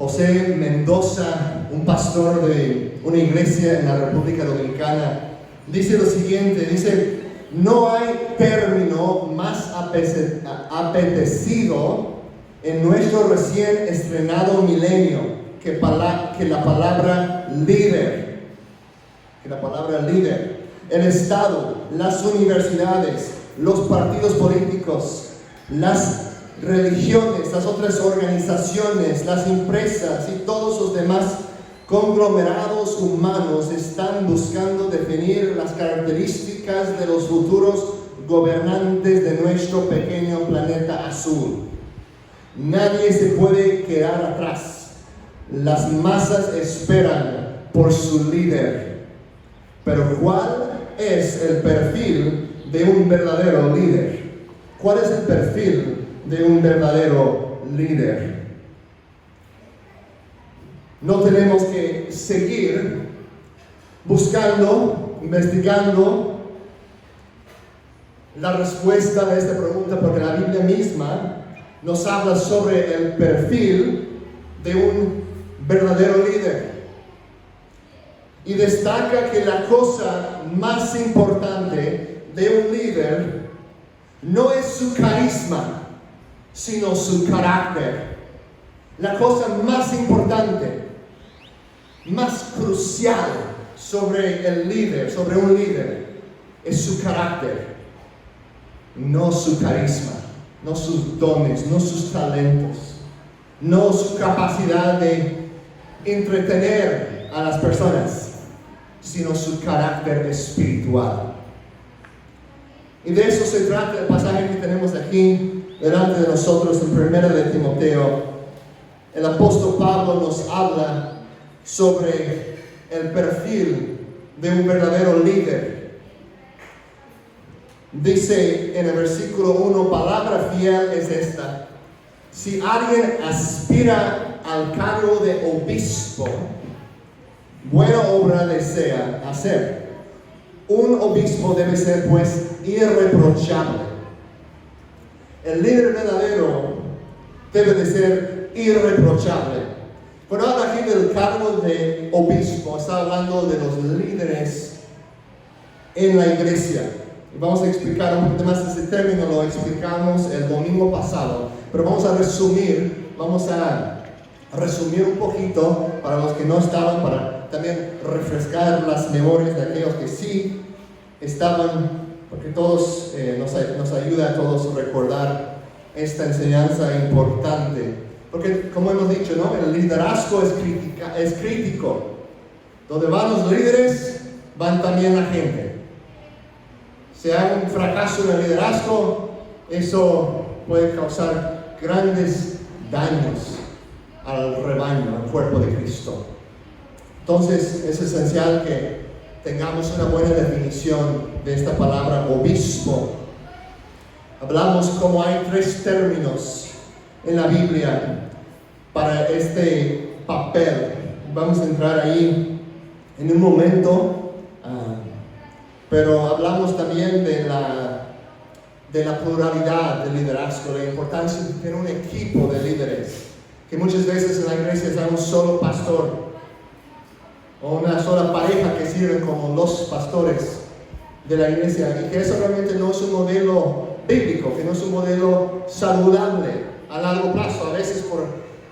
José Mendoza, un pastor de una iglesia en la República Dominicana, dice lo siguiente, dice: no hay término más apetecido en nuestro recién estrenado milenio que la palabra líder. Que la palabra líder. El Estado, las universidades, los partidos políticos, las religiones, las otras organizaciones, las empresas y todos los demás conglomerados humanos están buscando definir las características de los futuros gobernantes de nuestro pequeño planeta azul. Nadie se puede quedar atrás. Las masas esperan por su líder. Pero ¿cuál es el perfil de un verdadero líder? ¿Cuál es el perfil de un verdadero líder? No tenemos que seguir buscando, investigando la respuesta de esta pregunta, porque la Biblia misma nos habla sobre el perfil de un verdadero líder. Y destaca que la cosa más importante de un líder no es su carisma, sino su carácter. La cosa más importante, más crucial sobre el líder, sobre un líder, es su carácter, no su carisma, no sus dones, no sus talentos, no su capacidad de entretener a las personas, sino su carácter espiritual. Y de eso se trata el pasaje que tenemos aquí delante de nosotros en 1 de Timoteo. El apóstol Pablo nos habla sobre el perfil de un verdadero líder. Dice en el versículo 1, palabra fiel es esta: si alguien aspira al cargo de obispo, buena obra desea hacer. Un obispo debe ser pues irreprochable. El líder verdadero debe de ser irreprochable. Cuando habla aquí del cargo de obispo, está hablando de los líderes en la iglesia. Y vamos a explicar un poquito más ese término, lo explicamos el domingo pasado, pero vamos a resumir un poquito para los que no estaban, para también refrescar las memorias de aquellos que sí estaban, porque todos nos ayuda a todos recordar esta enseñanza importante. Porque, como hemos dicho, ¿no? El liderazgo es crítico. Donde van los líderes, van también la gente. Si hay un fracaso en el liderazgo, eso puede causar grandes daños al rebaño, al cuerpo de Cristo. Entonces, es esencial que tengamos una buena definición de esta palabra obispo. Hablamos como hay 3 términos en la Biblia para este papel. Vamos a entrar ahí en un momento, pero hablamos también de la pluralidad del liderazgo, la importancia de tener un equipo de líderes, que muchas veces en la iglesia hay un solo pastor o una sola pareja que sirven como los pastores de la iglesia, y que eso realmente no es un modelo bíblico, que no es un modelo saludable a largo plazo. A veces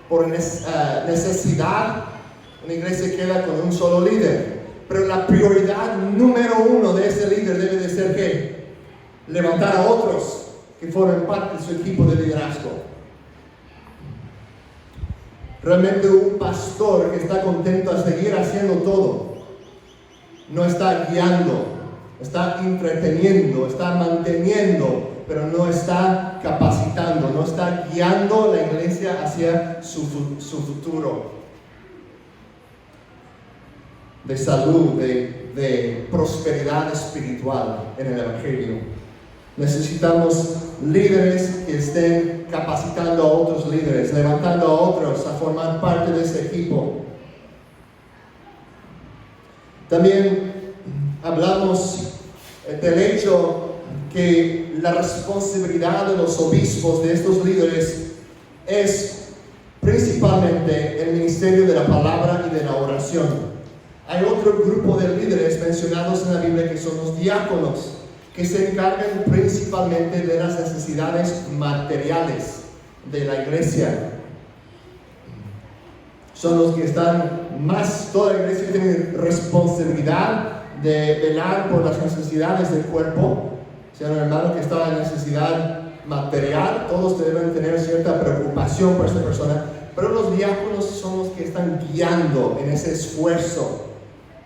por necesidad una iglesia queda con un solo líder, pero la prioridad número 1 de ese líder debe de ser ¿qué? Levantar a otros que formen parte de su equipo de liderazgo. Realmente un pastor que está contento a seguir haciendo todo, no está guiando, está entreteniendo, está manteniendo, pero no está capacitando, no está guiando la iglesia hacia su futuro de salud, de prosperidad espiritual en el Evangelio. Necesitamos líderes que estén capacitando a otros líderes, levantando a otros a formar parte de ese equipo. También hablamos del hecho que la responsabilidad de los obispos, de estos líderes, es principalmente el ministerio de la palabra y de la oración. Hay otro grupo de líderes mencionados en la Biblia que son los diáconos, que se encargan principalmente de las necesidades materiales de la iglesia. Son los que están más, toda la iglesia tiene responsabilidad de velar por las necesidades del cuerpo. Si hay un hermano que está en necesidad material, todos deben tener cierta preocupación por esta persona, pero los diáconos son los que están guiando en ese esfuerzo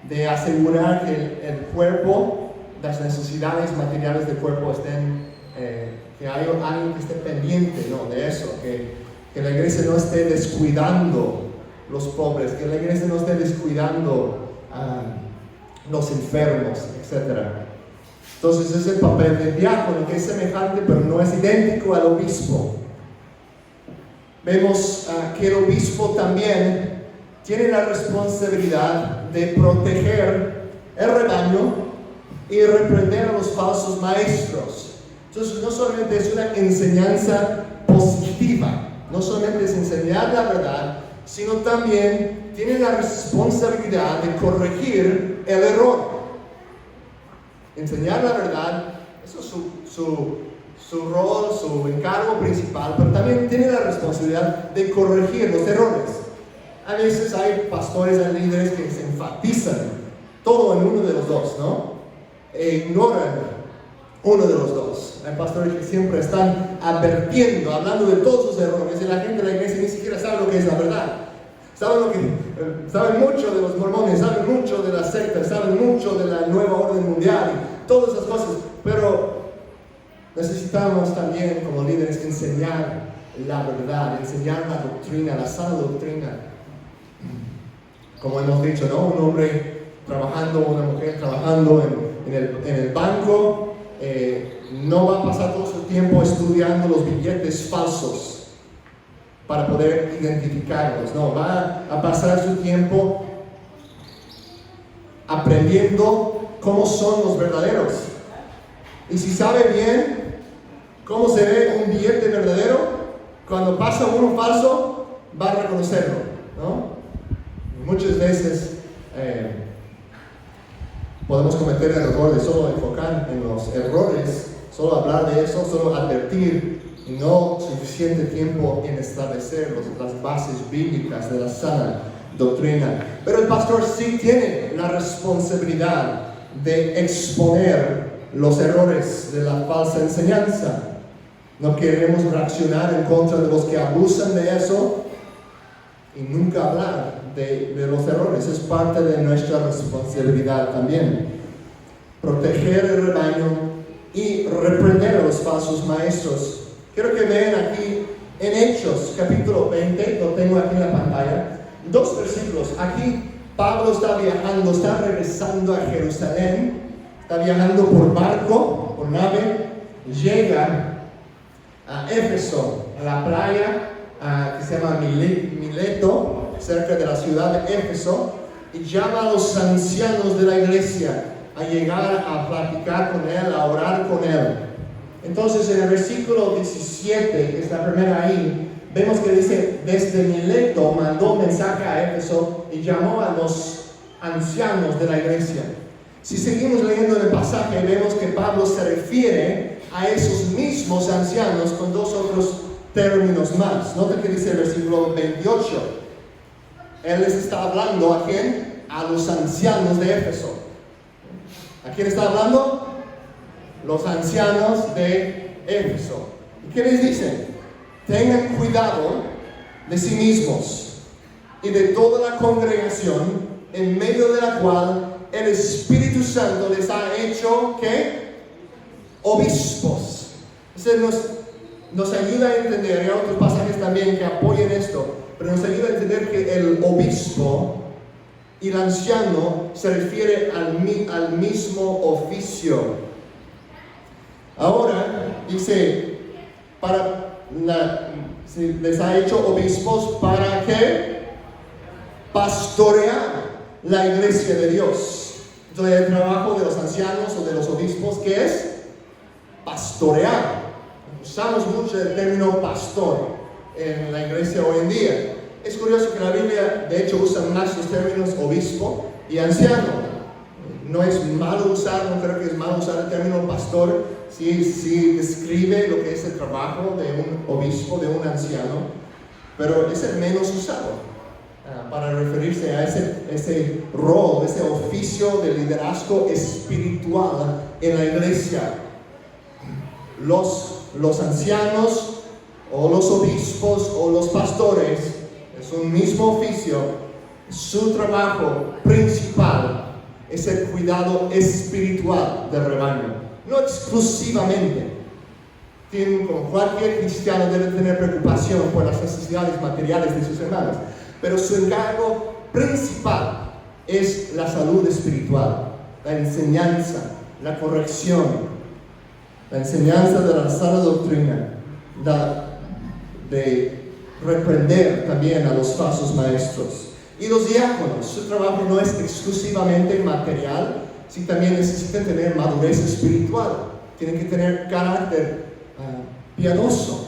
de asegurar que el cuerpo, las necesidades materiales del cuerpo estén, que haya alguien que esté pendiente, ¿no?, de eso, que la iglesia no esté descuidando los pobres, que la iglesia no esté descuidando a los enfermos, etc. Entonces es el papel del diácono, que es semejante pero no es idéntico al obispo. Vemos que el obispo también tiene la responsabilidad de proteger el rebaño y reprender a los falsos maestros. Entonces no solamente es una enseñanza positiva, no solamente es enseñar la verdad, sino también tiene la responsabilidad de corregir el error. Enseñar la verdad, eso es su rol, su encargo principal, pero también tiene la responsabilidad de corregir los errores. A veces hay pastores, hay líderes que se enfatizan todo en uno de los dos, ¿no? E ignoran uno de los dos. Hay pastores que siempre están advirtiendo, hablando de todos los errores, y la gente de la iglesia ni siquiera sabe lo que es la verdad. Saben mucho de los mormones, saben mucho de las sectas, saben mucho de la nueva orden mundial y todas esas cosas, pero necesitamos también como líderes enseñar la verdad, enseñar la doctrina, la sana doctrina. Como hemos dicho, ¿no? Un hombre trabajando, una mujer trabajando en el banco, no va a pasar todo su tiempo estudiando los billetes falsos para poder identificarlos, no, va a pasar su tiempo aprendiendo cómo son los verdaderos. Y si sabe bien cómo se ve un billete verdadero, cuando pasa uno falso, va a reconocerlo, ¿no? Muchas veces podemos cometer el error de solo enfocar en los errores, solo hablar de eso, solo advertir, y no suficiente tiempo en establecer las bases bíblicas de la sana doctrina. Pero el pastor sí tiene la responsabilidad de exponer los errores de la falsa enseñanza. No queremos reaccionar en contra de los que abusan de eso y nunca hablar de los errores. Es parte de nuestra responsabilidad también. Proteger el rebaño y reprender a los falsos maestros. Quiero que vean aquí en Hechos, capítulo 20, lo tengo aquí en la pantalla, 2 versículos. Aquí Pablo está viajando, está regresando a Jerusalén, está viajando por barco, por nave, llega a Éfeso, a la playa que se llama Mileto, cerca de la ciudad de Éfeso, y llama a los ancianos de la iglesia a llegar a platicar con él, a orar con él. Entonces en el versículo 17, que es la primera ahí, vemos que dice: desde Mileto mandó mensaje a Éfeso y llamó a los ancianos de la iglesia. Si seguimos leyendo el pasaje, vemos que Pablo se refiere a esos mismos ancianos con 2 otros términos más. Nota que dice el versículo 28. Él les está hablando ¿a quién? A los ancianos de Éfeso. ¿A quién está hablando? Los ancianos de Éfeso. ¿Y qué les dice? Tengan cuidado de sí mismos y de toda la congregación en medio de la cual el Espíritu Santo les ha hecho ¿qué? Obispos. Entonces nos ayuda a entender, y hay otros pasajes también que apoyan esto, pero nos ayuda a entender que el obispo y el anciano se refiere al mismo oficio. Ahora dice, les ha hecho obispos para ¿qué? Pastorear la iglesia de Dios. Entonces el trabajo de los ancianos o de los obispos, ¿qué es? Pastorear. Usamos mucho el término pastor. en la iglesia hoy en día. Es curioso que la Biblia, de hecho, usa más los términos obispo y anciano. No es malo usar, no creo que es malo usar el término pastor, sí describe lo que es el trabajo de un obispo, de un anciano, pero es el menos usado para referirse a ese rol, ese oficio de liderazgo espiritual en la iglesia. Los ancianos o los obispos o los pastores es un mismo oficio. Su trabajo principal es el cuidado espiritual del rebaño, no exclusivamente. Como cualquier cristiano debe tener preocupación por las necesidades materiales de sus hermanos, pero su encargo principal es la salud espiritual, la enseñanza, la corrección, la enseñanza de la sana doctrina, de reprender también a los falsos maestros. Y los diáconos, su trabajo no es exclusivamente material, sino también necesitan tener madurez espiritual, tienen que tener carácter piadoso,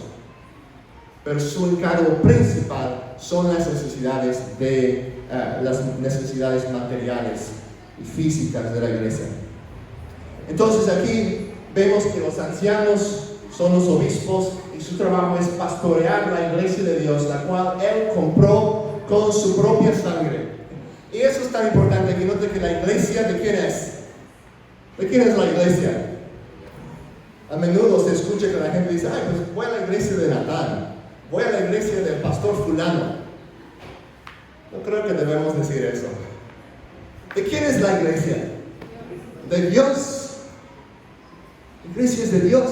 pero su encargo principal son las necesidades materiales y físicas de la iglesia. Entonces aquí vemos que los ancianos son los obispos y su trabajo es pastorear la iglesia de Dios, la cual Él compró con su propia sangre. Y eso es tan importante que note que la iglesia, ¿de quién es? ¿De quién es la iglesia? A menudo se escucha que la gente dice, ay, pues voy a la iglesia de Natán, voy a la iglesia del pastor fulano. No creo que debemos decir eso. ¿De quién es la iglesia? De Dios. La iglesia es de Dios.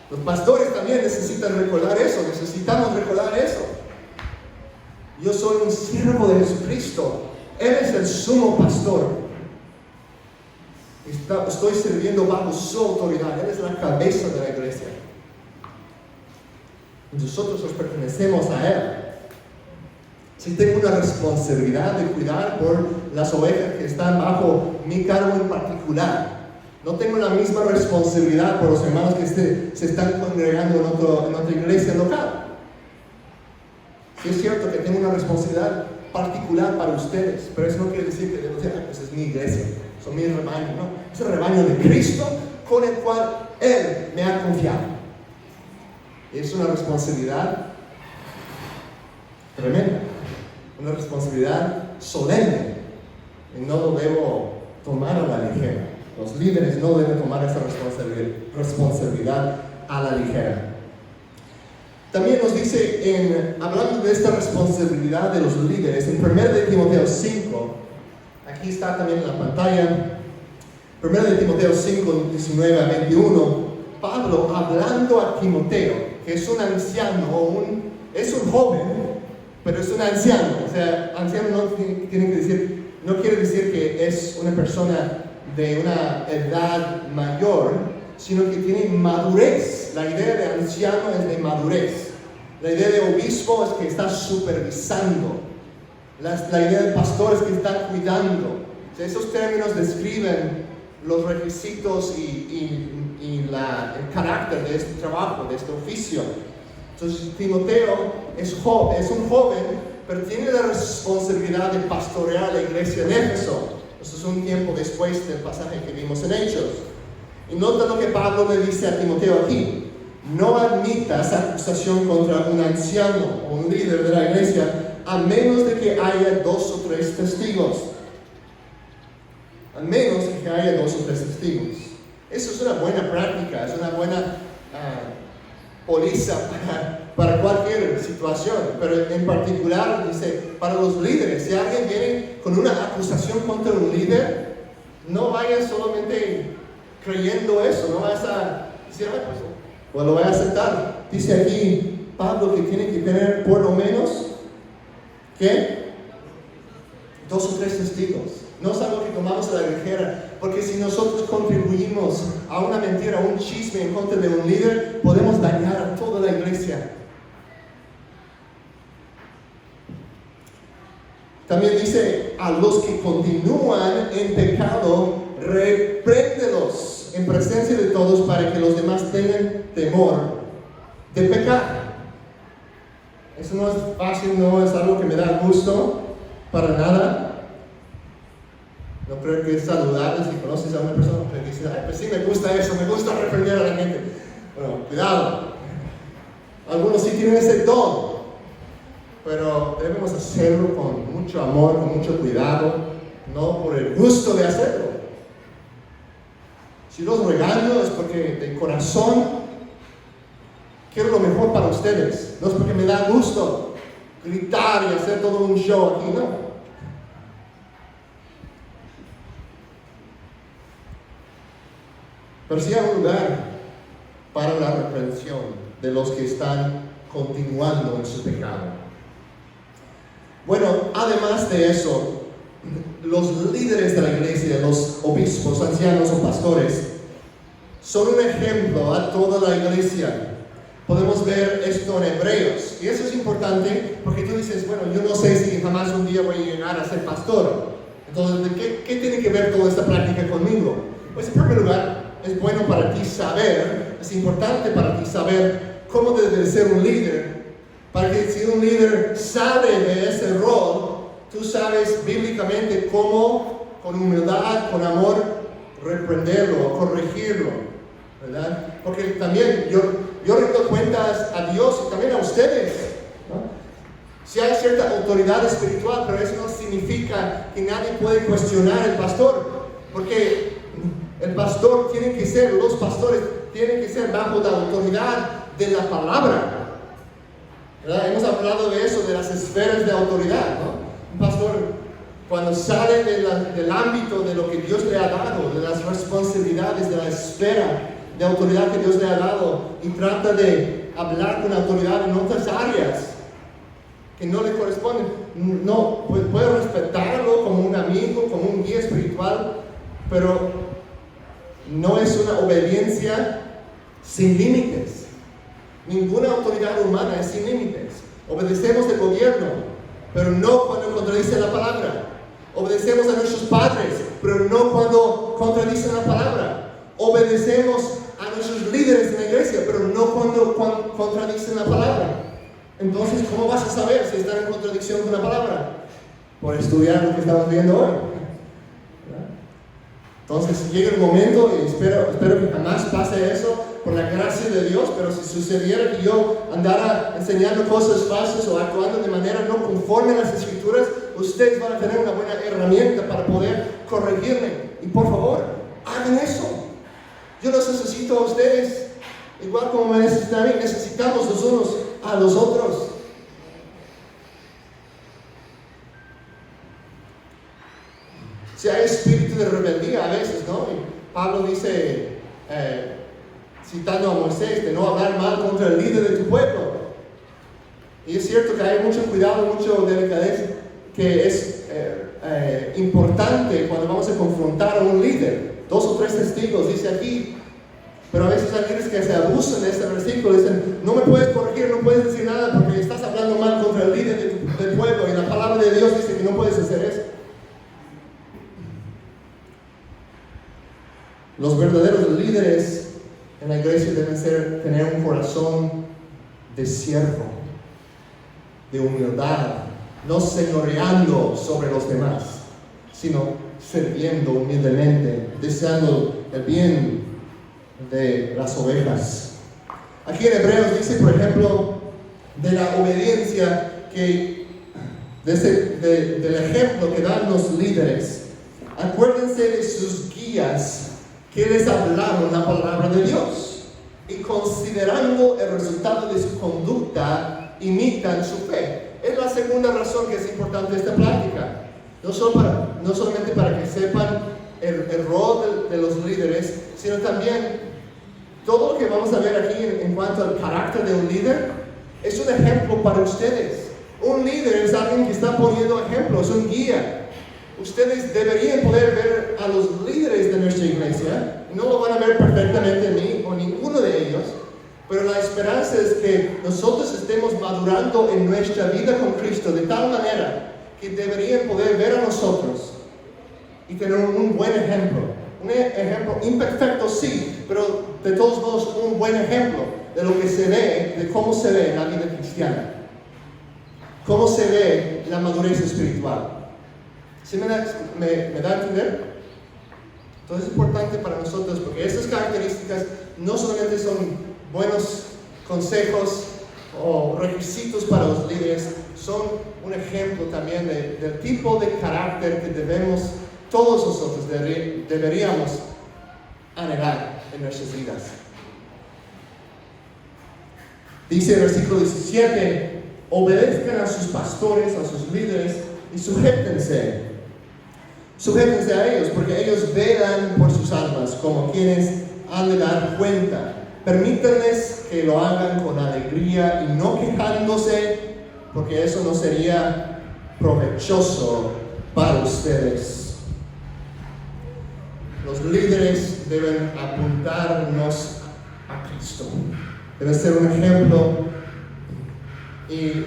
Los pastores también necesitan recordar eso, necesitamos recordar eso. Yo soy un siervo de Jesucristo. Él es el sumo pastor. Estoy sirviendo bajo su autoridad. Él es la cabeza de la iglesia. Nosotros nos pertenecemos a Él. Sí tengo una responsabilidad de cuidar por las ovejas que están bajo mi cargo en particular. No tengo la misma responsabilidad por los hermanos que se están congregando en otra iglesia local. Sí es cierto que tengo una responsabilidad particular para ustedes, pero eso no quiere decir que debo decir, pues es mi iglesia, son mi rebaño, no. Es el rebaño de Cristo con el cual Él me ha confiado. Es una responsabilidad tremenda, una responsabilidad solemne, y no lo debo tomar a la ligera. Los líderes no deben tomar esa responsabilidad a la ligera. También nos dice, hablando de esta responsabilidad de los líderes, en 1 de Timoteo 5, aquí está también en la pantalla, 1 de Timoteo 5, 19 a 21, Pablo hablando a Timoteo, que es un anciano, es un joven, pero es un anciano. O sea, anciano no quiere decir que es una persona de una edad mayor, sino que tiene madurez. La idea de anciano es de madurez. La idea de obispo es que está supervisando. La idea de pastor es que está cuidando. O sea, esos términos describen los requisitos y el carácter de este trabajo, de este oficio. Entonces Timoteo es un joven, pero tiene la responsabilidad de pastorear la iglesia de Éfeso. Esto es un tiempo después del pasaje que vimos en Hechos. Y nota lo que Pablo le dice a Timoteo aquí. No admitas acusación contra un anciano o un líder de la iglesia, a menos de que haya 2 o 3 testigos. A menos de que haya 2 o 3 testigos. Eso es una buena práctica, es una buena póliza para cualquier situación. Pero en particular, dice, para los líderes, si alguien viene con una acusación contra un líder, no vayas solamente creyendo eso, no vas a decir, pues lo voy a aceptar. Dice aquí Pablo que tiene que tener por lo menos, ¿qué? 2 o 3 testigos. No es algo que tomamos a la ligera, porque si nosotros contribuimos a una mentira, a un chisme en contra de un líder, podemos dañar a toda la iglesia. También dice, a los que continúan en pecado, repréndelos en presencia de todos para que los demás tengan temor de pecar. Eso no es fácil, no es algo que me da gusto para nada. No creo que es saludable si conoces a una persona que dice, ay, pues sí, me gusta eso, me gusta reprender a la gente. Bueno, cuidado. Algunos sí tienen ese don, pero debemos hacerlo con mucho amor, con mucho cuidado, no por el gusto de hacerlo. Si los regaño es porque de corazón quiero lo mejor para ustedes. No es porque me da gusto gritar y hacer todo un show aquí, no. Pero sí hay un lugar para la reprensión de los que están continuando en su pecado. Bueno, además de eso, los líderes de la iglesia, los obispos, ancianos o pastores, son un ejemplo a toda la iglesia. Podemos ver esto en Hebreos, y eso es importante porque tú dices, bueno, yo no sé si jamás un día voy a llegar a ser pastor. Entonces, ¿qué tiene que ver toda esta práctica conmigo? Pues en primer lugar, es bueno para ti saber, es importante para ti saber cómo debe ser un líder, para que si un líder sale de ese rol, tú sabes bíblicamente cómo, con humildad, con amor, reprenderlo o corregirlo, ¿verdad? Porque también yo rindo cuentas a Dios y también a ustedes, ¿no? Si hay cierta autoridad espiritual, pero eso no significa que nadie puede cuestionar al pastor, porque el pastor tiene que ser, los pastores tienen que ser bajo la autoridad de la palabra, ¿verdad? Hemos hablado de eso, de las esferas de autoridad, ¿no? Un pastor, cuando sale del ámbito de lo que Dios le ha dado, de las responsabilidades, de la esfera de autoridad que Dios le ha dado, y trata de hablar con autoridad en otras áreas que no le corresponden, no, pues puede respetarlo como un amigo, como un guía espiritual, pero no es una obediencia sin límites. Ninguna autoridad humana es sin límites. Obedecemos al gobierno, pero no cuando contradicen la palabra. Obedecemos a nuestros padres, pero no cuando contradicen la palabra. Obedecemos a nuestros líderes en la iglesia, pero no cuando contradicen la palabra. Entonces, ¿cómo vas a saber si están en contradicción con la palabra? Por estudiar lo que estamos viendo hoy. Entonces llega el momento, y espero que jamás pase eso por la gracia de Dios, pero si sucediera que yo andara enseñando cosas falsas o actuando de manera no conforme a las Escrituras, ustedes van a tener una buena herramienta para poder corregirme. Y por favor, hagan eso. Yo los necesito a ustedes, igual como me necesitan a mí. Necesitamos los unos a los otros. Si hay espíritu de rebeldía a veces, ¿no? Y Pablo dice, citando a Moisés, de no hablar mal contra el líder de tu pueblo. Y es cierto que hay mucho cuidado, mucha delicadeza, que es importante cuando vamos a confrontar a un líder. 2 o 3 testigos, dice aquí. Pero a veces hay líderes que se abusan de este versículo, dicen, no me puedes corregir, no puedes decir nada porque estás hablando mal contra el líder del pueblo. Y la palabra de Dios dice que no puedes hacer eso. Los verdaderos líderes en la iglesia deben tener un corazón de siervo, de humildad, no señoreando sobre los demás, sino sirviendo humildemente, deseando el bien de las ovejas. Aquí en Hebreos dice, por ejemplo, de la obediencia del ejemplo que dan los líderes. Acuérdense de sus guías que les hablaron la palabra de Dios, y considerando el resultado de su conducta, imitan su fe. Es la segunda razón que es importante esta plática. No solamente para que sepan el rol de los líderes, sino también todo lo que vamos a ver aquí en cuanto al carácter de un líder es un ejemplo para ustedes. Un líder es alguien que está poniendo ejemplo, es un guía. Ustedes deberían poder ver a los líderes de nuestra iglesia, no lo van a ver perfectamente en mí o ninguno de ellos, pero la esperanza es que nosotros estemos madurando en nuestra vida con Cristo de tal manera que deberían poder ver a nosotros y tener un buen ejemplo. Un ejemplo imperfecto, sí, pero de todos modos un buen ejemplo de lo que se ve, de cómo se ve en la vida cristiana. cómo se ve la madurez espiritual. ¿Sí me da a entender? Entonces es importante para nosotros porque estas características no solamente son buenos consejos o requisitos para los líderes, son un ejemplo también del tipo de carácter que todos nosotros deberíamos anhelar en nuestras vidas. Dice el versículo 17, obedezcan a sus pastores, a sus líderes y sujétense a ellos, porque ellos velan por sus almas como quienes han de dar cuenta. Permítanles que lo hagan con alegría y no quejándose, porque eso no sería provechoso para ustedes. Los líderes deben apuntarnos a Cristo. Deben ser un ejemplo, y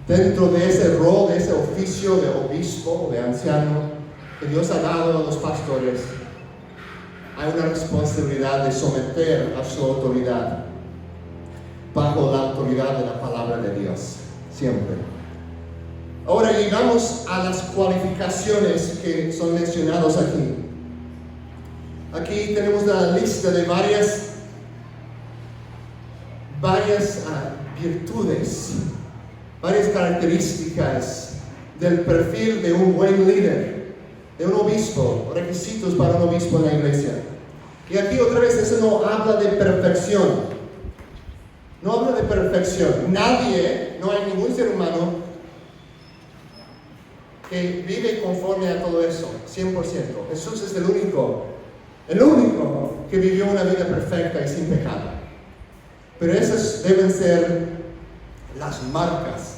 dentro de ese rol, de ese oficio de obispo, de anciano, que Dios ha dado a los pastores, hay una responsabilidad de someter a su autoridad bajo la autoridad de la palabra de Dios, siempre. Ahora llegamos a las cualificaciones que son mencionadas aquí. Aquí tenemos la lista de varias virtudes, varias características del perfil de un buen líder, de un obispo, requisitos para un obispo en la iglesia. Y aquí otra vez eso no habla de perfección. No habla de perfección. No hay ningún ser humano que vive conforme a todo eso, 100%. Jesús es el único que vivió una vida perfecta y sin pecado. Pero esas deben ser las marcas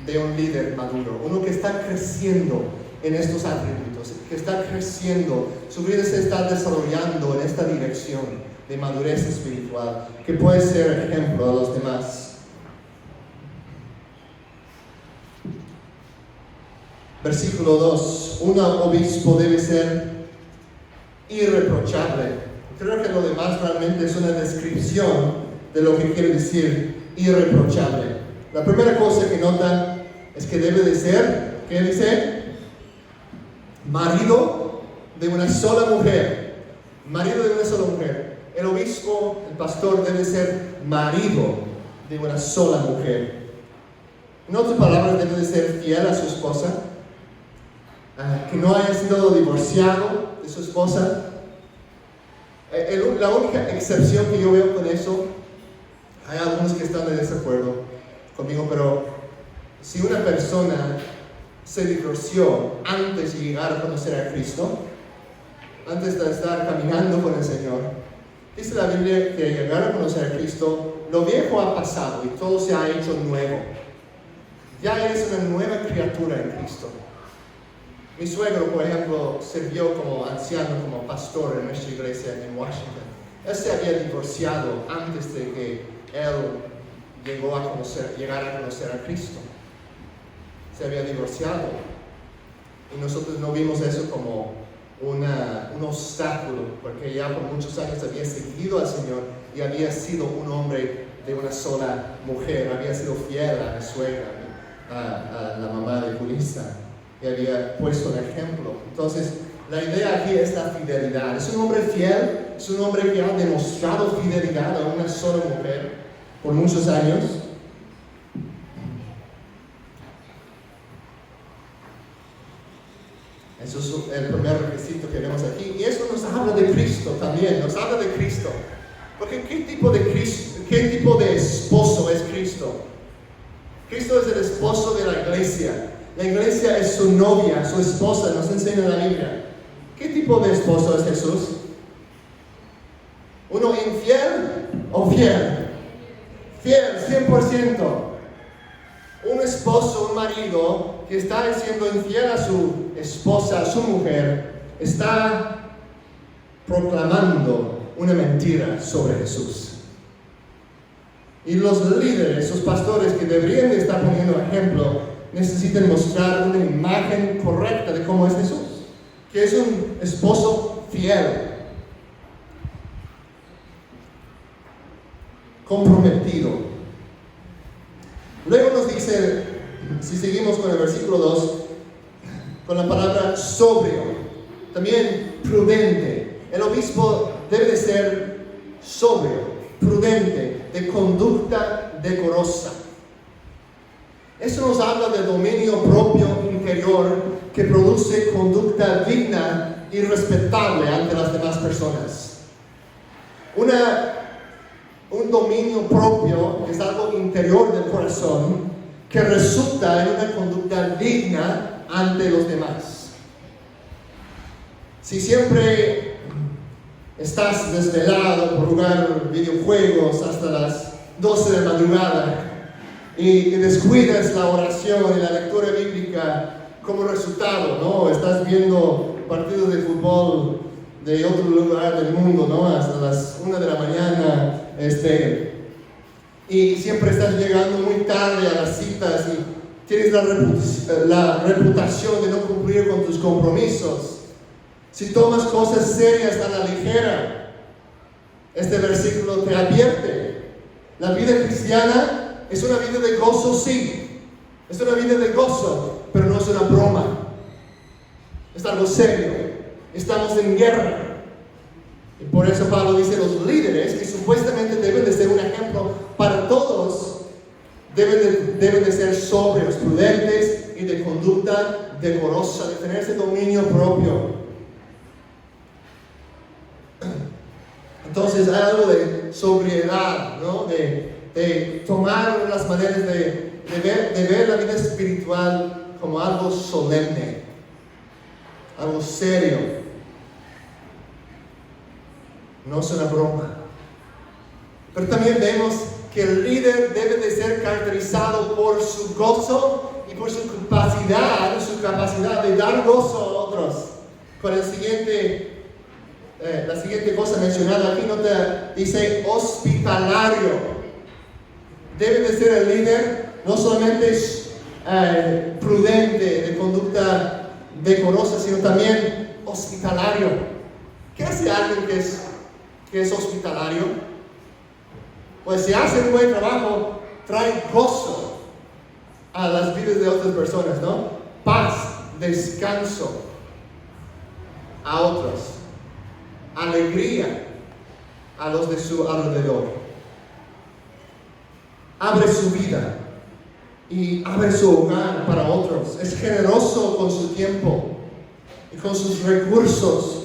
de un líder maduro, uno que está creciendo en estos atributos, que está creciendo, su vida se está desarrollando en esta dirección de madurez espiritual, que puede ser ejemplo a los demás. Versículo 2, un obispo debe ser irreprochable. Creo que lo demás realmente es una descripción de lo que quiere decir irreprochable. La primera cosa que notan es que debe de ser, ¿qué dice? Marido de una sola mujer. Marido de una sola mujer. El obispo, el pastor, debe ser marido de una sola mujer. En otras palabras, debe de ser fiel a su esposa, que no haya sido divorciado de su esposa. La única excepción que yo veo con eso, hay algunos que están de desacuerdo conmigo, pero si una persona se divorció antes de llegar a conocer a Cristo, antes de estar caminando con el Señor, dice la Biblia que llegar a conocer a Cristo, lo viejo ha pasado y todo se ha hecho nuevo. Ya eres una nueva criatura en Cristo. Mi suegro, por ejemplo, sirvió como anciano, como pastor en nuestra iglesia en Washington. Él se había divorciado antes de que él llegara a conocer a Cristo. Se había divorciado. Y nosotros no vimos eso como un obstáculo, porque ya por muchos años había seguido al Señor y había sido un hombre de una sola mujer. Había sido fiel a mi suegra, a la mamá de Julissa, y había puesto un ejemplo. Entonces, la idea aquí es la fidelidad. Es un hombre fiel, es un hombre que ha demostrado fidelidad a una sola mujer por muchos años. Eso es el primer requisito que vemos aquí. Y eso nos habla de Cristo también, nos habla de Cristo. Porque ¿qué tipo de esposo es Cristo? Cristo es el esposo de la iglesia. La iglesia es su novia, su esposa, nos enseña la Biblia. ¿Qué tipo de esposo es Jesús? ¿Uno infiel o fiel? Fiel, 100%. Un esposo, un marido que está siendo infiel a su esposa, a su mujer, está proclamando una mentira sobre Jesús. Y los líderes, los pastores que deberían de estar poniendo ejemplo, necesitan mostrar una imagen correcta de cómo es Jesús, que es un esposo fiel, comprometido. Luego nos dice si seguimos con el versículo 2, con la palabra sobrio, también prudente. El obispo debe de ser sobrio, prudente, de conducta decorosa. Eso nos habla de dominio propio interior que produce conducta digna y respetable ante las demás personas. Un dominio propio es algo interior del corazón que resulta en una conducta digna ante los demás. Si siempre estás desvelado por jugar videojuegos hasta las 12 de la madrugada y descuidas la oración y la lectura bíblica como resultado, ¿no? Estás viendo partidos de fútbol de otro lugar del mundo, ¿no? Hasta las 1 de la mañana, y siempre estás llegando muy tarde a las citas y tienes la reputación de no cumplir con tus compromisos. Si tomas cosas serias a la ligera, este versículo te advierte. La vida cristiana es una vida de gozo, sí. Es una vida de gozo, pero no es una broma. Es algo serio. Estamos en guerra. Y por eso Pablo dice, los líderes, que supuestamente deben de ser un ejemplo para todos, deben de ser sobrios, prudentes y de conducta decorosa, de tener ese dominio propio. Entonces hay algo de sobriedad, ¿no? De tomar las maneras de ver la vida espiritual como algo solemne, algo serio. No es una broma. Pero también vemos que el líder debe de ser caracterizado por su gozo y por su capacidad de dar gozo a otros. Con la siguiente cosa mencionada aquí, dice hospitalario. Debe de ser el líder no solamente prudente, de conducta decorosa, sino también hospitalario. ¿Qué hace alguien que es hospitalario? Pues si hace un buen trabajo, trae gozo a las vidas de otras personas, ¿no? Paz, descanso a otros, alegría a los de su alrededor. Abre su vida y abre su hogar para otros. Es generoso con su tiempo y con sus recursos.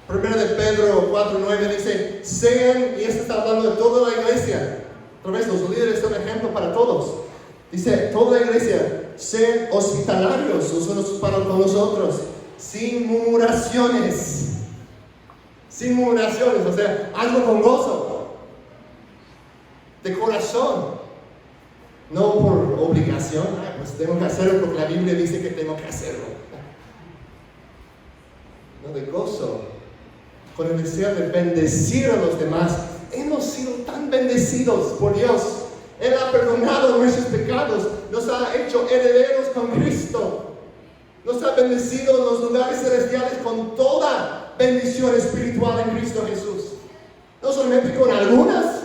Primero de Pedro 4:9 dice, sean, y esto está hablando de toda la iglesia. Otra vez, los líderes son ejemplo para todos. Dice, toda la iglesia, sean hospitalarios los unos para con los otros, sin murmuraciones. Sin murmuraciones, o sea, hazlo con gozo, de corazón, no por obligación. Pues tengo que hacerlo porque la Biblia dice que tengo que hacerlo. No, de gozo, con el deseo de bendecir a los demás. Hemos sido tan bendecidos por Dios. Él ha perdonado nuestros pecados, nos ha hecho herederos con Cristo, nos ha bendecido en los lugares celestiales con toda bendición espiritual en Cristo Jesús. No solamente con algunas,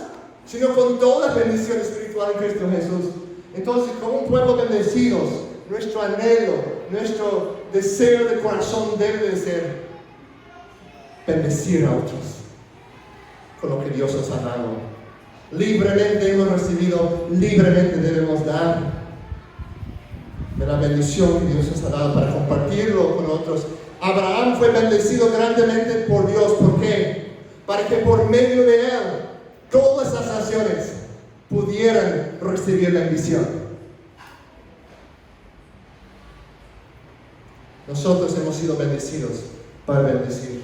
sino con toda bendición espiritual en Cristo Jesús. Entonces, como un pueblo bendecidos, nuestro anhelo, nuestro deseo de corazón debe de ser bendecir a otros con lo que Dios nos ha dado. Libremente hemos recibido, libremente debemos dar de la bendición que Dios nos ha dado para compartirlo con otros. Abraham fue bendecido grandemente por Dios. ¿Por qué? Para que por medio de él todas las naciones pudieran recibir la bendición. Nosotros hemos sido bendecidos para bendecir.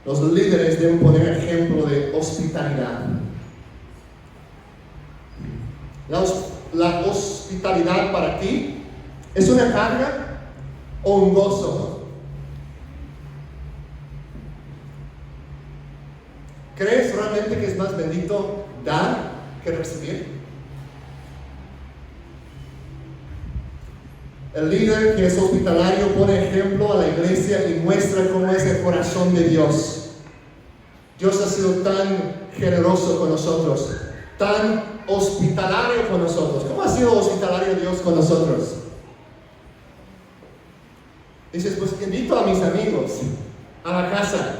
Los líderes deben poner ejemplo de hospitalidad. La hospitalidad para ti es una carga o un gozo. ¿Crees realmente que es más bendito dar que recibir? El líder que es hospitalario pone ejemplo a la iglesia y muestra cómo es el corazón de Dios. Dios ha sido tan generoso con nosotros, tan hospitalario con nosotros. ¿Cómo ha sido hospitalario Dios con nosotros? Dices, pues invito a mis amigos a la casa.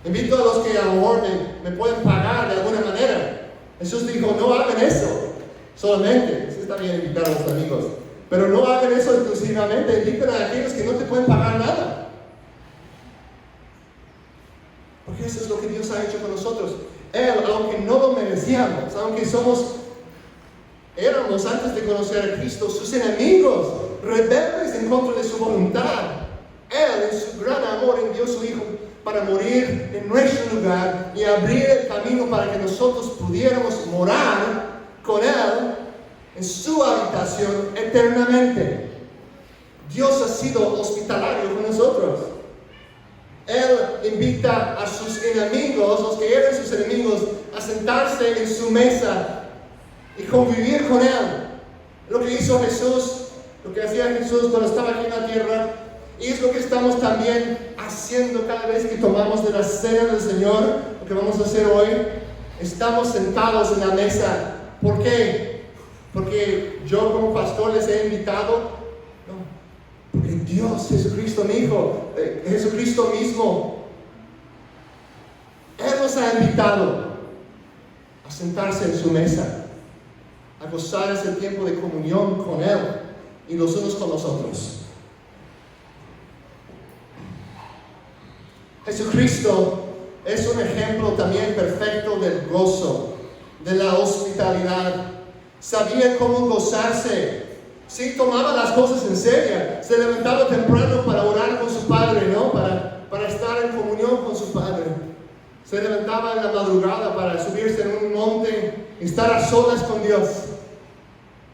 Invito a los que a lo mejor me pueden pagar de alguna manera. Jesús dijo, no hagan eso solamente. Sí está bien invitar a los amigos, pero no hagan eso exclusivamente. Inviten a aquellos que no te pueden pagar nada. Porque eso es lo que Dios ha hecho con nosotros. Él, aunque no lo merecíamos, aunque éramos antes de conocer a Cristo, sus enemigos, rebeldes en contra de su voluntad, Él en su gran amor envió a su Hijo para morir en nuestro lugar y abrir el camino para que nosotros pudiéramos morar con Él en su habitación eternamente. Dios ha sido hospitalario con nosotros. Él invita a sus enemigos, los que eran sus enemigos, a sentarse en su mesa y convivir con Él. Lo que hizo Jesús, lo que hacía Jesús cuando estaba aquí en la tierra, y es lo que estamos también haciendo cada vez que tomamos de la cena del Señor, lo que vamos a hacer hoy. Estamos sentados en la mesa. ¿Por qué? Porque yo como pastor les he invitado. Porque Dios, Jesucristo mi Hijo, Jesucristo mismo, Él nos ha invitado a sentarse en su mesa, a gozar ese tiempo de comunión con Él y los unos con los otros. Jesucristo es un ejemplo también perfecto del gozo, de la hospitalidad. Sabía cómo gozarse. Sí, tomaba las cosas en serio. Se levantaba temprano para orar con su Padre, ¿no? Para estar en comunión con su Padre. Se levantaba en la madrugada para subirse en un monte y estar a solas con Dios.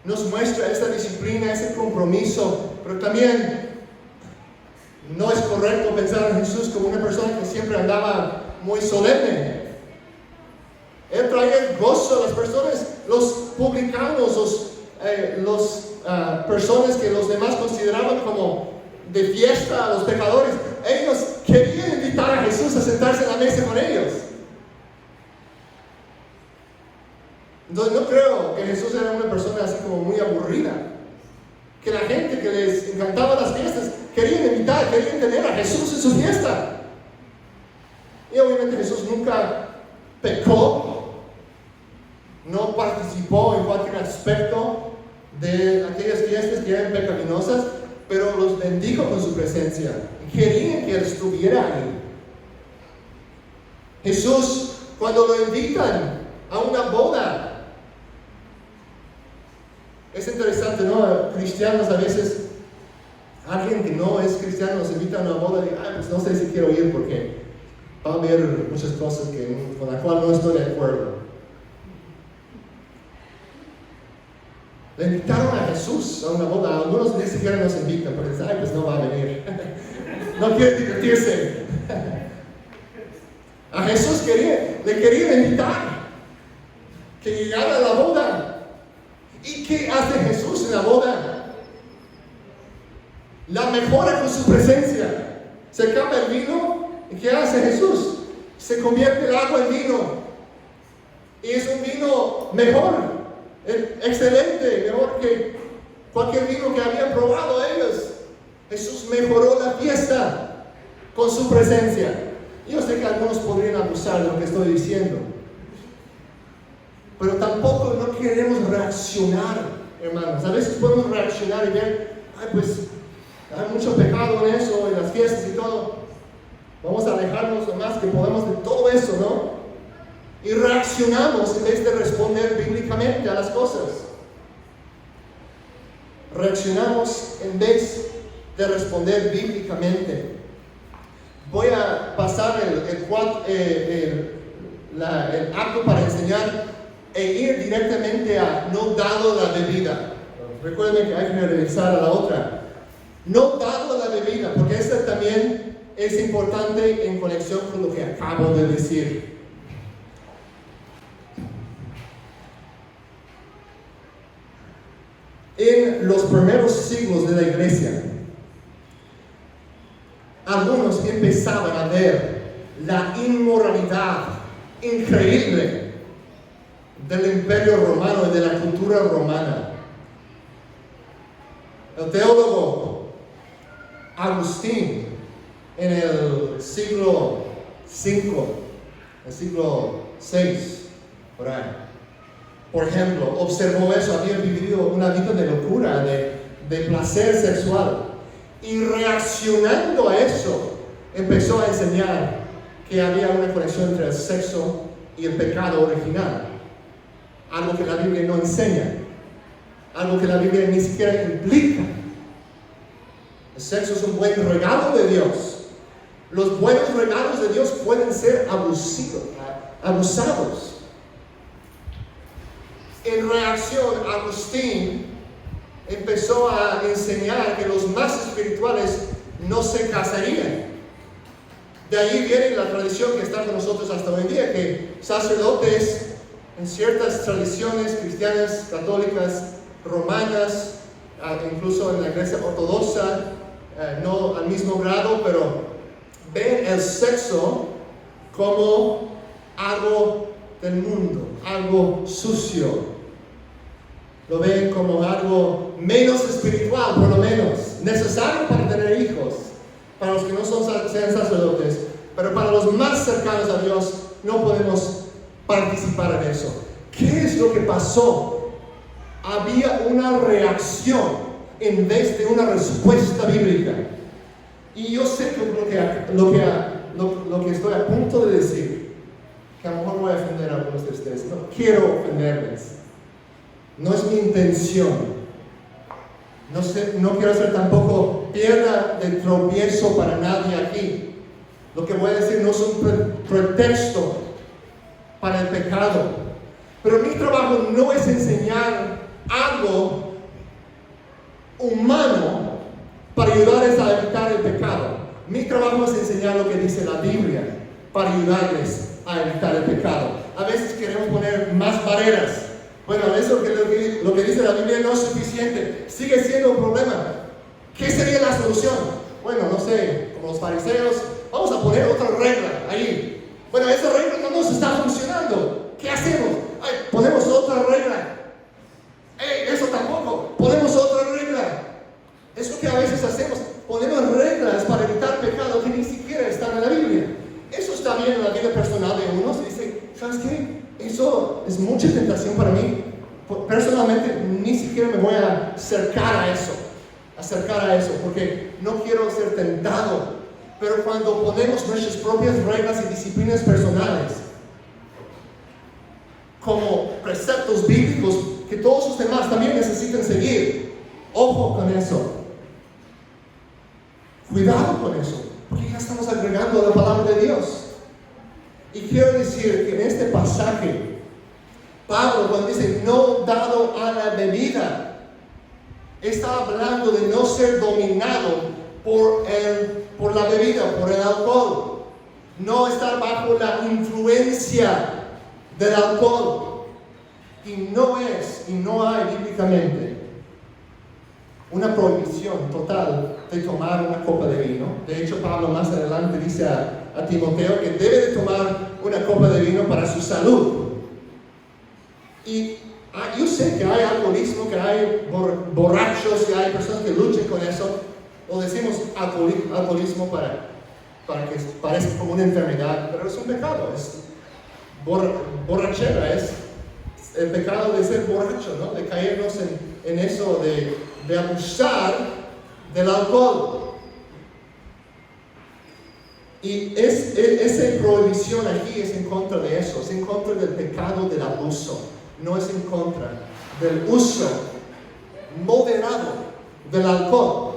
Nos muestra esta disciplina, ese compromiso, pero también no es correcto pensar en Jesús como una persona que siempre andaba muy solemne. Él traía gozo a las personas, los publicanos, personas que los demás consideraban como de fiesta a los pecadores. Ellos querían invitar a Jesús a sentarse en la mesa con ellos. Entonces no creo que Jesús era una persona así como muy aburrida, que la gente que les encantaba las fiestas querían tener a Jesús en su fiesta. Y obviamente Jesús nunca pecó, no participó en cualquier aspecto de aquellas fiestas que eran pecaminosas, pero los bendijo con su presencia y querían que Él estuviera ahí. Jesús, cuando lo invitan a una boda, es interesante, ¿no? Cristianos a veces, alguien que no es cristiano nos invita a una boda y pues no sé si quiero ir porque va a haber muchas cosas con las cuales no estoy de acuerdo. Le invitaron a Jesús a una boda. Algunos ni siquiera nos invitan porque dicen, pues no va a venir. No quiere divertirse. A Jesús le querían invitar que llegara a la boda. ¿Y qué hace Jesús en la boda? La mejora con su presencia. Se cambia el vino. ¿Y qué hace Jesús? Se convierte el agua en vino. Y es un vino mejor. Excelente, mejor que cualquier vino que habían probado ellos. Jesús mejoró la fiesta con su presencia. Yo sé que algunos podrían abusar de lo que estoy diciendo, pero tampoco no queremos reaccionar, hermanos. A veces podemos reaccionar y ver, pues hay mucho pecado en eso, en las fiestas y todo. Vamos a alejarnos lo más que podamos de todo eso, ¿no? Y reaccionamos en vez de responder bíblicamente a las cosas. Reaccionamos en vez de responder bíblicamente. Voy a pasar el acto para enseñar e ir directamente a no dado la bebida. Recuerden que hay que regresar a la otra. No dado la bebida, porque esta también es importante en conexión con lo que acabo de decir. En los primeros siglos de la iglesia, algunos empezaban a ver la inmoralidad increíble del Imperio Romano y de la cultura romana. El teólogo Agustín, en el siglo V, el siglo VI, por ahí, por ejemplo, observó eso, había vivido una vida de locura, de placer sexual, y reaccionando a eso, empezó a enseñar que había una conexión entre el sexo y el pecado original, algo que la Biblia no enseña, algo que la Biblia ni siquiera implica. El sexo es un buen regalo de Dios. Los buenos regalos de Dios pueden ser abusados. En reacción, Agustín empezó a enseñar que los más espirituales no se casarían. De ahí viene la tradición que está con nosotros hasta hoy en día, que sacerdotes en ciertas tradiciones cristianas, católicas, romanas, incluso en la iglesia ortodoxa, no al mismo grado, pero ven el sexo como algo del mundo, algo sucio. Lo ven como algo menos espiritual, por lo menos, necesario para tener hijos, para los que no sean sacerdotes, pero para los más cercanos a Dios no podemos participar en eso. ¿Qué es lo que pasó? Había una reacción en vez de una respuesta bíblica. Y yo sé que lo que estoy a punto de decir, que a lo mejor voy a ofender a algunos de ustedes, no quiero ofenderles, no es mi intención. No quiero ser tampoco piedra de tropiezo para nadie aquí. Lo que voy a decir no es un pretexto para el pecado. Pero mi trabajo no es enseñar algo humano para ayudarles a evitar el pecado. Mi trabajo es enseñar lo que dice la Biblia para ayudarles a evitar el pecado. A veces queremos poner más barreras. Bueno, eso lo que dice la Biblia no es suficiente. Sigue siendo un problema. ¿Qué sería la solución? Bueno, no sé, como los fariseos, vamos a poner otra regla ahí. Bueno, esa regla no nos está funcionando. ¿Qué hacemos? Ay, ponemos otra regla. Eso tampoco. Ponemos otra regla. Es lo que a veces hacemos. Ponemos reglas para evitar pecado que ni siquiera están en la Biblia. Eso está bien en la vida personal de unos. Dice, ¿sabes qué? Eso es mucha tentación para mí. Personalmente, ni siquiera me voy a acercar a eso, porque no quiero ser tentado. Pero cuando ponemos nuestras propias reglas y disciplinas personales como preceptos bíblicos que todos los demás también necesitan seguir, ojo con eso. Cuidado con eso, porque ya estamos agregando la palabra de Dios. Y quiero decir que en este pasaje, Pablo, cuando dice no dado a la bebida, está hablando de no ser dominado por la bebida, por el alcohol. No estar bajo la influencia del alcohol. Y no hay bíblicamente una prohibición total de tomar una copa de vino. De hecho, Pablo más adelante dice a Timoteo que debe de tomar una copa de vino para su salud. Y yo sé que hay alcoholismo, que hay borrachos, que hay personas que luchan con eso. O decimos alcoholismo para que parezca como una enfermedad, pero es un pecado. Es borrachera, es el pecado de ser borracho, ¿no? De caernos en eso, de abusar del alcohol. Y esa prohibición aquí es en contra de eso, es en contra del pecado del abuso, no es en contra del uso moderado del alcohol.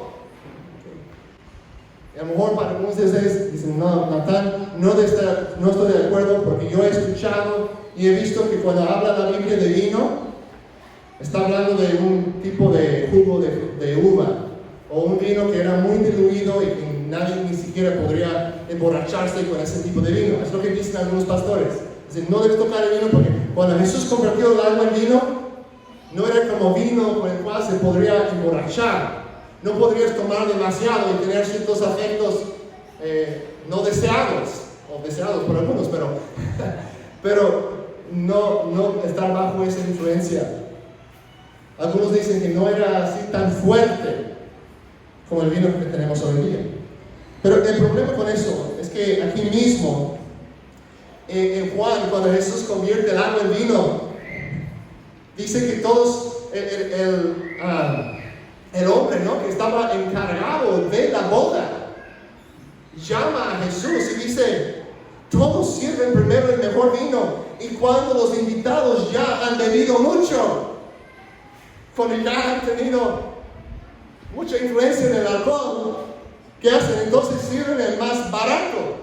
Y a lo mejor para algunos de ustedes dicen, no, Natán, no estoy de acuerdo, porque yo he escuchado y he visto que cuando habla la Biblia de vino, está hablando de un tipo de jugo de uva, o un vino que era muy diluido y que nadie ni siquiera podría emborracharse con ese tipo de vino. Es lo que dicen algunos pastores. Dicen, no debes tocar el vino porque cuando Jesús convirtió el agua en vino, no era como vino con el cual se podría emborrachar. No podrías tomar demasiado y tener ciertos afectos no deseados, o deseados por algunos, pero no estar bajo esa influencia. Algunos dicen que no era así tan fuerte como el vino que tenemos hoy en día. Pero el problema con eso es que aquí mismo, en Juan, cuando Jesús convierte el agua en vino, dice que todos, el hombre, ¿no?, que estaba encargado de la boda, llama a Jesús y dice: todos sirven primero el mejor vino, y cuando los invitados ya han bebido mucho, cuando ya han tenido mucha influencia en el alcohol, ¿qué hacen? Entonces sirven el más barato,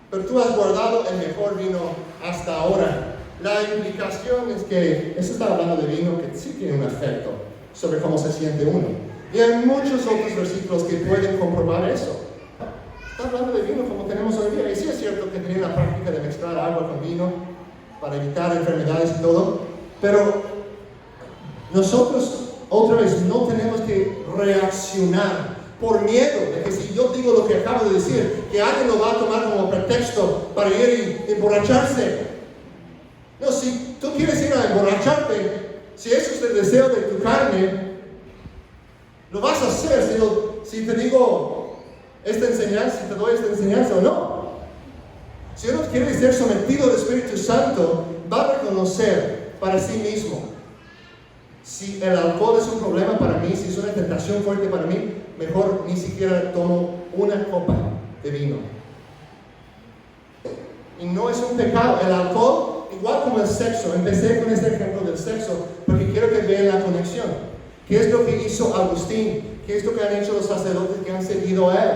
pero tú has guardado el mejor vino hasta ahora. La implicación es que eso está hablando de vino que sí tiene un efecto sobre cómo se siente uno. Y hay muchos otros versículos que pueden comprobar eso. Está hablando de vino como tenemos hoy en día. Y sí es cierto que tenía la práctica de mezclar agua con vino para evitar enfermedades y todo, pero nosotros, otra vez, no tenemos que reaccionar por miedo de que si yo digo lo que acabo de decir, que alguien lo va a tomar como pretexto para ir y emborracharse. No, si tú quieres ir a emborracharte, si eso es el deseo de tu carne, lo vas a hacer si te digo esta enseñanza, si te doy esta enseñanza o no. Si uno quiere ser sometido al Espíritu Santo, va a reconocer para sí mismo: si el alcohol es un problema para mí, si es una tentación fuerte para mí, mejor ni siquiera tomo una copa de vino. Y no es un pecado. El alcohol, igual como el sexo, empecé con este ejemplo del sexo porque quiero que vean la conexión. ¿Qué es lo que hizo Agustín? ¿Qué es lo que han hecho los sacerdotes que han seguido a él?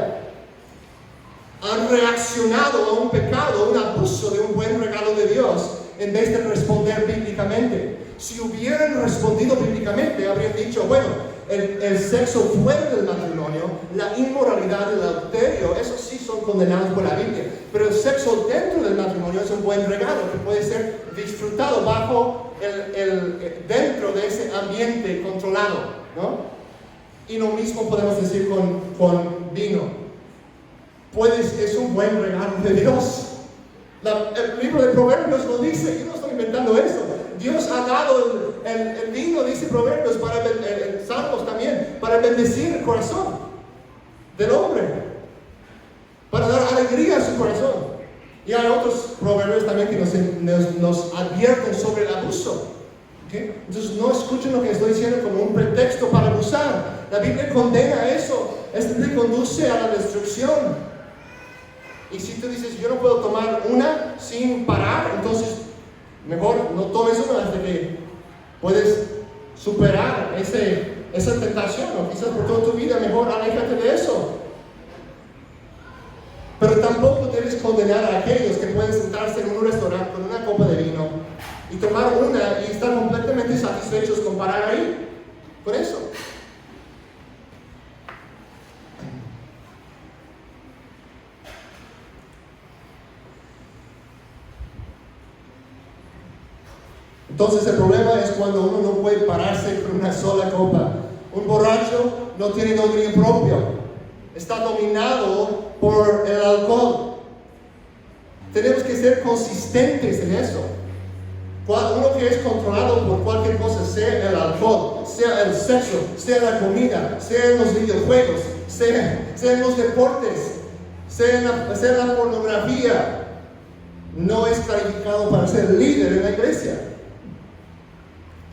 Han reaccionado a un pecado, a un abuso de un buen regalo de Dios, en vez de responder bíblicamente. Si hubieran respondido bíblicamente, habrían dicho: bueno, el sexo fuera del matrimonio, la inmoralidad, el adulterio, eso sí son condenados por la Biblia. Pero el sexo dentro del matrimonio es un buen regalo que puede ser disfrutado bajo dentro de ese ambiente controlado, ¿no? Y lo mismo podemos decir con vino. Es un buen regalo de Dios. El libro de Proverbios lo dice, yo no estoy inventando eso. Dios ha dado el vino, dice Proverbios, Salmos también, para bendecir el corazón del hombre, para dar alegría a su corazón. Y hay otros proverbios también que nos advierten sobre el abuso. ¿Okay? Entonces no escuchen lo que estoy diciendo como un pretexto para abusar. La Biblia condena eso. Esto te conduce a la destrucción. Y si tú dices: yo no puedo tomar una sin parar, entonces mejor no tomes una hasta que puedes superar esa tentación, o quizás por toda tu vida. Mejor aléjate de eso. Pero tampoco debes condenar a aquellos que pueden sentarse en un restaurante con una copa de vino y tomar una y estar completamente satisfechos con parar ahí, con eso. Entonces el problema es cuando uno no puede pararse con una sola copa. Un borracho no tiene dominio propio, está dominado por el alcohol. Tenemos que ser consistentes en eso. Uno que es controlado por cualquier cosa, sea el alcohol, sea el sexo, sea la comida, sea los videojuegos, sea los deportes, sea la pornografía, no es calificado para ser líder en la iglesia,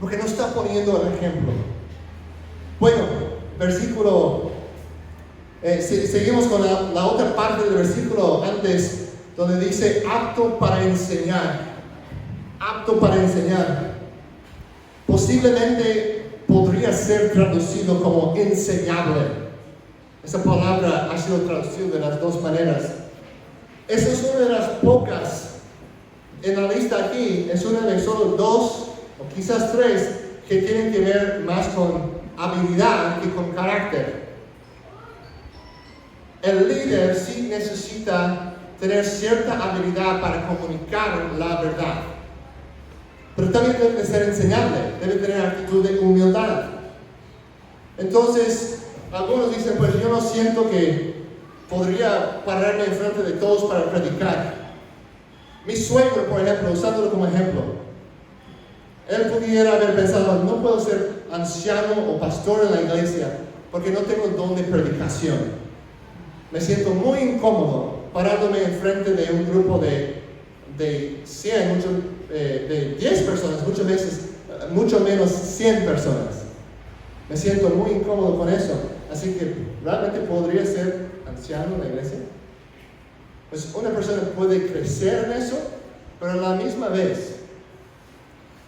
porque no está poniendo el ejemplo. Bueno, versículo, seguimos con la otra parte del versículo antes, donde dice apto para enseñar. Apto para enseñar. Posiblemente podría ser traducido como enseñable. Esa palabra ha sido traducida de las dos maneras. Esa es una de las pocas en la lista aquí. Es una de solo dos o quizás tres que tienen que ver más con habilidad que con carácter. El líder sí necesita tener cierta habilidad para comunicar la verdad, pero también debe ser enseñable, debe tener actitud de humildad. Entonces, algunos dicen: pues yo no siento que podría pararme enfrente de todos para predicar. Mi suegro, por ejemplo, usándolo como ejemplo, Él pudiera haber pensado, no puedo ser anciano o pastor en la iglesia porque no tengo el don de predicación. Me siento muy incómodo parándome enfrente de un grupo de 100, de 10 personas, muchas veces, mucho menos 100 personas. Me siento muy incómodo con eso. Así que, ¿realmente podría ser anciano en la iglesia? Pues una persona puede crecer en eso, pero a la misma vez,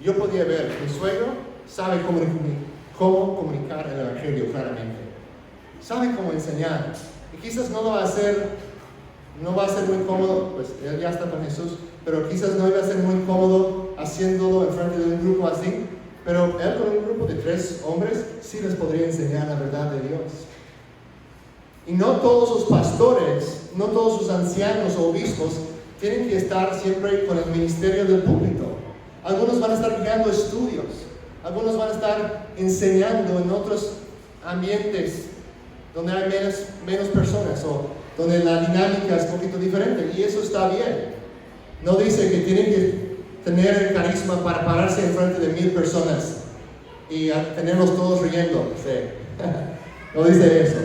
yo podía ver, mi suegro sabe cómo comunicar el evangelio claramente. Sabe cómo enseñar. Y quizás no va a ser muy cómodo, pues él ya está con Jesús, pero quizás no iba a ser muy cómodo haciéndolo en frente de un grupo así. Pero él con un grupo de 3 hombres sí les podría enseñar la verdad de Dios. Y no todos los pastores, no todos los ancianos o obispos tienen que estar siempre con el ministerio del púlpito. Algunos van a estar guiando estudios, algunos van a estar enseñando en otros ambientes donde hay menos personas o donde la dinámica es un poquito diferente, y eso está bien. No dice que tienen que tener el carisma para pararse en frente de 1000 personas y tenerlos todos riendo. Sí. No dice eso.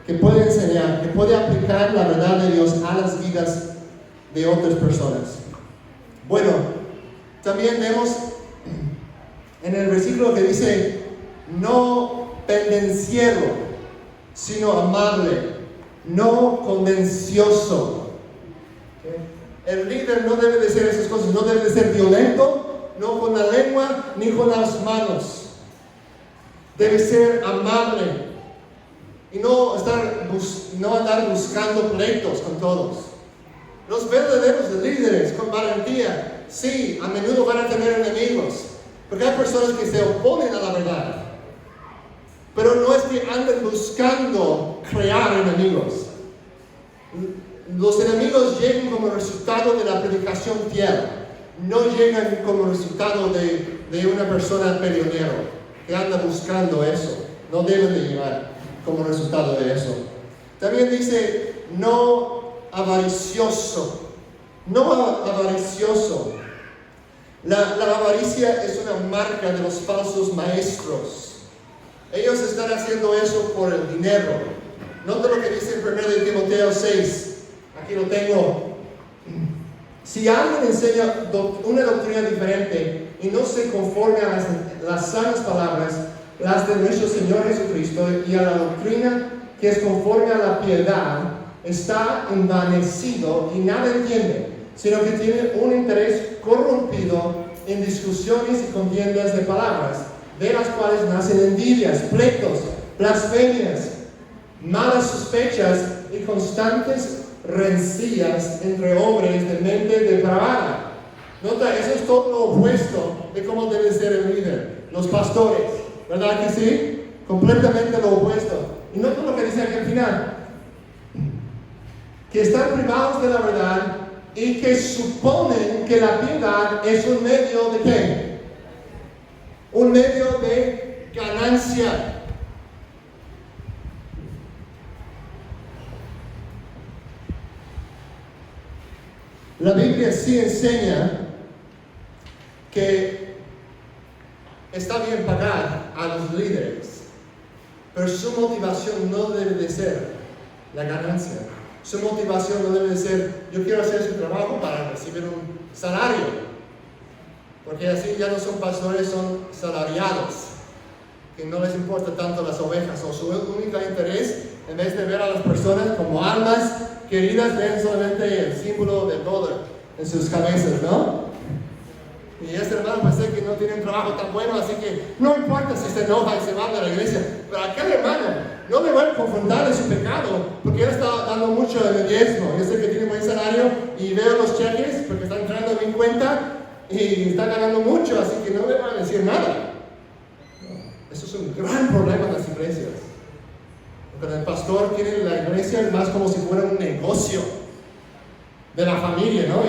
Que puede enseñar, que puede aplicar la verdad de Dios a las vidas de otras personas. Bueno, también vemos en el versículo que dice, no pendenciero, sino amable, no contencioso. El líder no debe de ser esas cosas, no debe de ser violento, no con la lengua ni con las manos. Debe ser amable y no andar buscando pleitos con todos. Los verdaderos líderes con valentía, sí, a menudo van a tener enemigos, porque hay personas que se oponen a la verdad, pero no es que anden buscando crear enemigos. Los enemigos llegan como resultado de la predicación fiel, no llegan como resultado de una persona peleonero que anda buscando eso. No deben de llegar como resultado de eso. También dice, no avaricioso. No avaricioso. La avaricia es una marca de los falsos maestros. Ellos están haciendo eso por el dinero. Nota lo que dice en 1 Timoteo 6. Aquí lo tengo. Si alguien enseña una doctrina diferente y no se conforme a las sanas palabras, las de nuestro Señor Jesucristo, y a la doctrina que es conforme a la piedad, está envanecido y nada entiende, sino que tiene un interés corrompido en discusiones y contiendas de palabras, de las cuales nacen envidias, pleitos, blasfemias, malas sospechas y constantes rencillas entre hombres de mente depravada. Nota, eso es todo lo opuesto de cómo debe ser el líder. Los pastores, ¿verdad que sí? Completamente lo opuesto. Y nota lo que dice aquí al final, que están privados de la verdad y que suponen que la piedad es un medio de ¿qué? Un medio de ganancia. La Biblia sí enseña que está bien pagar a los líderes, pero su motivación no debe de ser la ganancia. Su motivación no debe de ser, yo quiero hacer su trabajo para recibir un salario, porque así ya no son pastores, son salariados, que no les importa tanto las ovejas, o su único interés, en vez de ver a las personas como almas queridas, ven solamente el símbolo del dólar en sus cabezas, ¿no? Y este hermano pensé que no tiene un trabajo tan bueno, así que no importa si se enoja y se va de la iglesia, pero aquel hermano no me voy a confrontar en su pecado, porque él está dando mucho en el diezmo. Yo sé que tiene buen salario y veo los cheques porque están entrando en mi cuenta y está ganando mucho, así que no me van a decir nada. Eso es un gran problema en las iglesias. Cuando el pastor tiene la iglesia es más como si fuera un negocio de la familia, ¿no?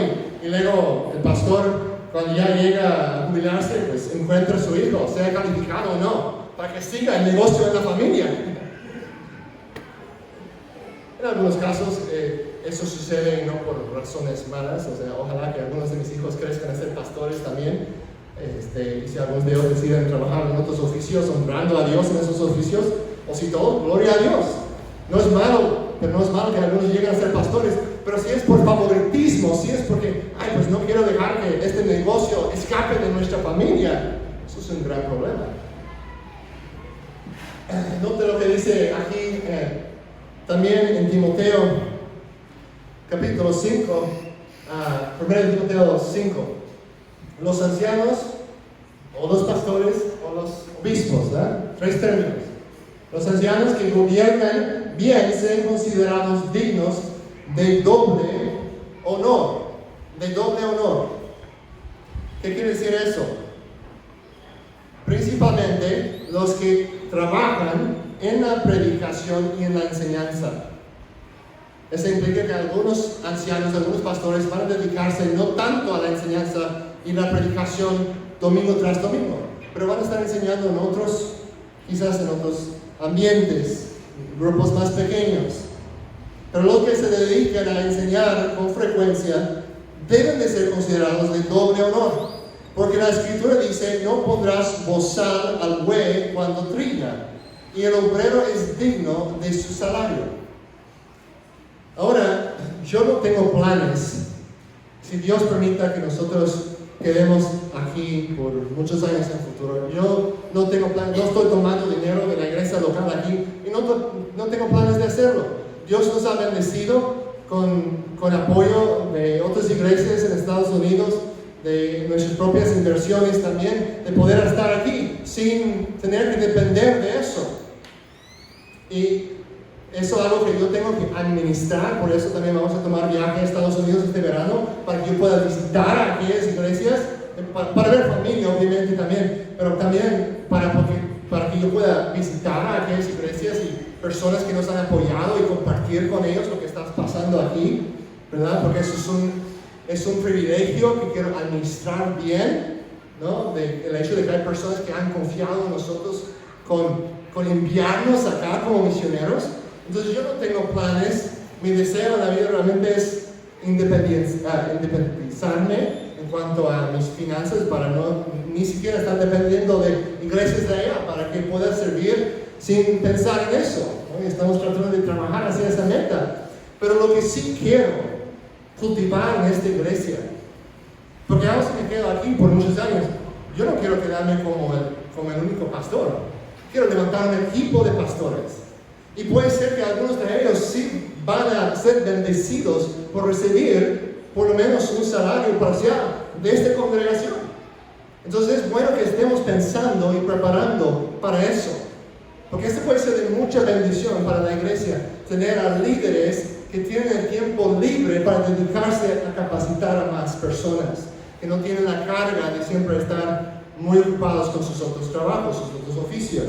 Y luego el pastor, cuando ya llega a jubilarse, pues encuentra a su hijo, sea calificado o no, para que siga el negocio de la familia. En algunos casos eso sucede no por razones malas, o sea, ojalá que algunos de mis hijos crezcan a ser pastores también, Y si algunos de ellos deciden trabajar en otros oficios, honrando a Dios en esos oficios, o si todo, gloria a Dios. No es malo, pero no es malo que algunos lleguen a ser pastores, pero si es por favoritismo, si es porque, pues no quiero dejar que este negocio escape de nuestra familia, eso es un gran problema. Note lo que dice aquí también en Timoteo, capítulo 5, 1 Timoteo 5. Los ancianos, o los pastores, o los obispos, ¿verdad? 3 términos. Los ancianos que gobiernan bien sean considerados dignos de doble honor. De doble honor. ¿Qué quiere decir eso? Principalmente los que trabajan en la predicación y en la enseñanza. Eso implica que algunos ancianos, algunos pastores van a dedicarse no tanto a la enseñanza y la predicación domingo tras domingo, pero van a estar enseñando en otros, quizás en otros ambientes, grupos más pequeños. Pero los que se dedican a enseñar con frecuencia deben de ser considerados de doble honor, porque la Escritura dice: no pondrás bozal al buey cuando trilla, y el obrero es digno de su salario. Ahora, yo no tengo planes, si Dios permita que nosotros quedemos aquí por muchos años en el futuro. Yo no tengo planes, no estoy tomando dinero de la iglesia local aquí y no tengo planes de hacerlo. Dios nos ha bendecido con apoyo de otras iglesias en Estados Unidos, de nuestras propias inversiones también, de poder estar aquí sin tener que depender de eso. Y eso es algo que yo tengo que administrar, por eso también vamos a tomar viaje a Estados Unidos este verano, para que yo pueda visitar a aquellas iglesias, para ver familia obviamente también, pero también para que yo pueda visitar a aquellas iglesias y personas que nos han apoyado y compartir con ellos lo que está pasando aquí, ¿verdad? Porque eso es un privilegio que quiero administrar bien, ¿no? El hecho de que hay personas que han confiado en nosotros con enviarnos acá como misioneros. Entonces yo no tengo planes, mi deseo en la vida realmente es independizarme en cuanto a mis finanzas, para ni siquiera estar dependiendo de iglesias de allá, para que pueda servir sin pensar en eso, ¿no? Estamos tratando de trabajar hacia esa meta, pero lo que sí quiero cultivar en esta iglesia, porque ahora si me quedo aquí por muchos años, yo no quiero quedarme como el único pastor, quiero levantar un equipo de pastores. Y puede ser que algunos de ellos sí van a ser bendecidos por recibir por lo menos un salario parcial de esta congregación. Entonces es bueno que estemos pensando y preparando para eso, porque esto puede ser de mucha bendición para la iglesia, tener a líderes que tienen el tiempo libre para dedicarse a capacitar a más personas, que no tienen la carga de siempre estar muy ocupados con sus otros trabajos, sus otros oficios.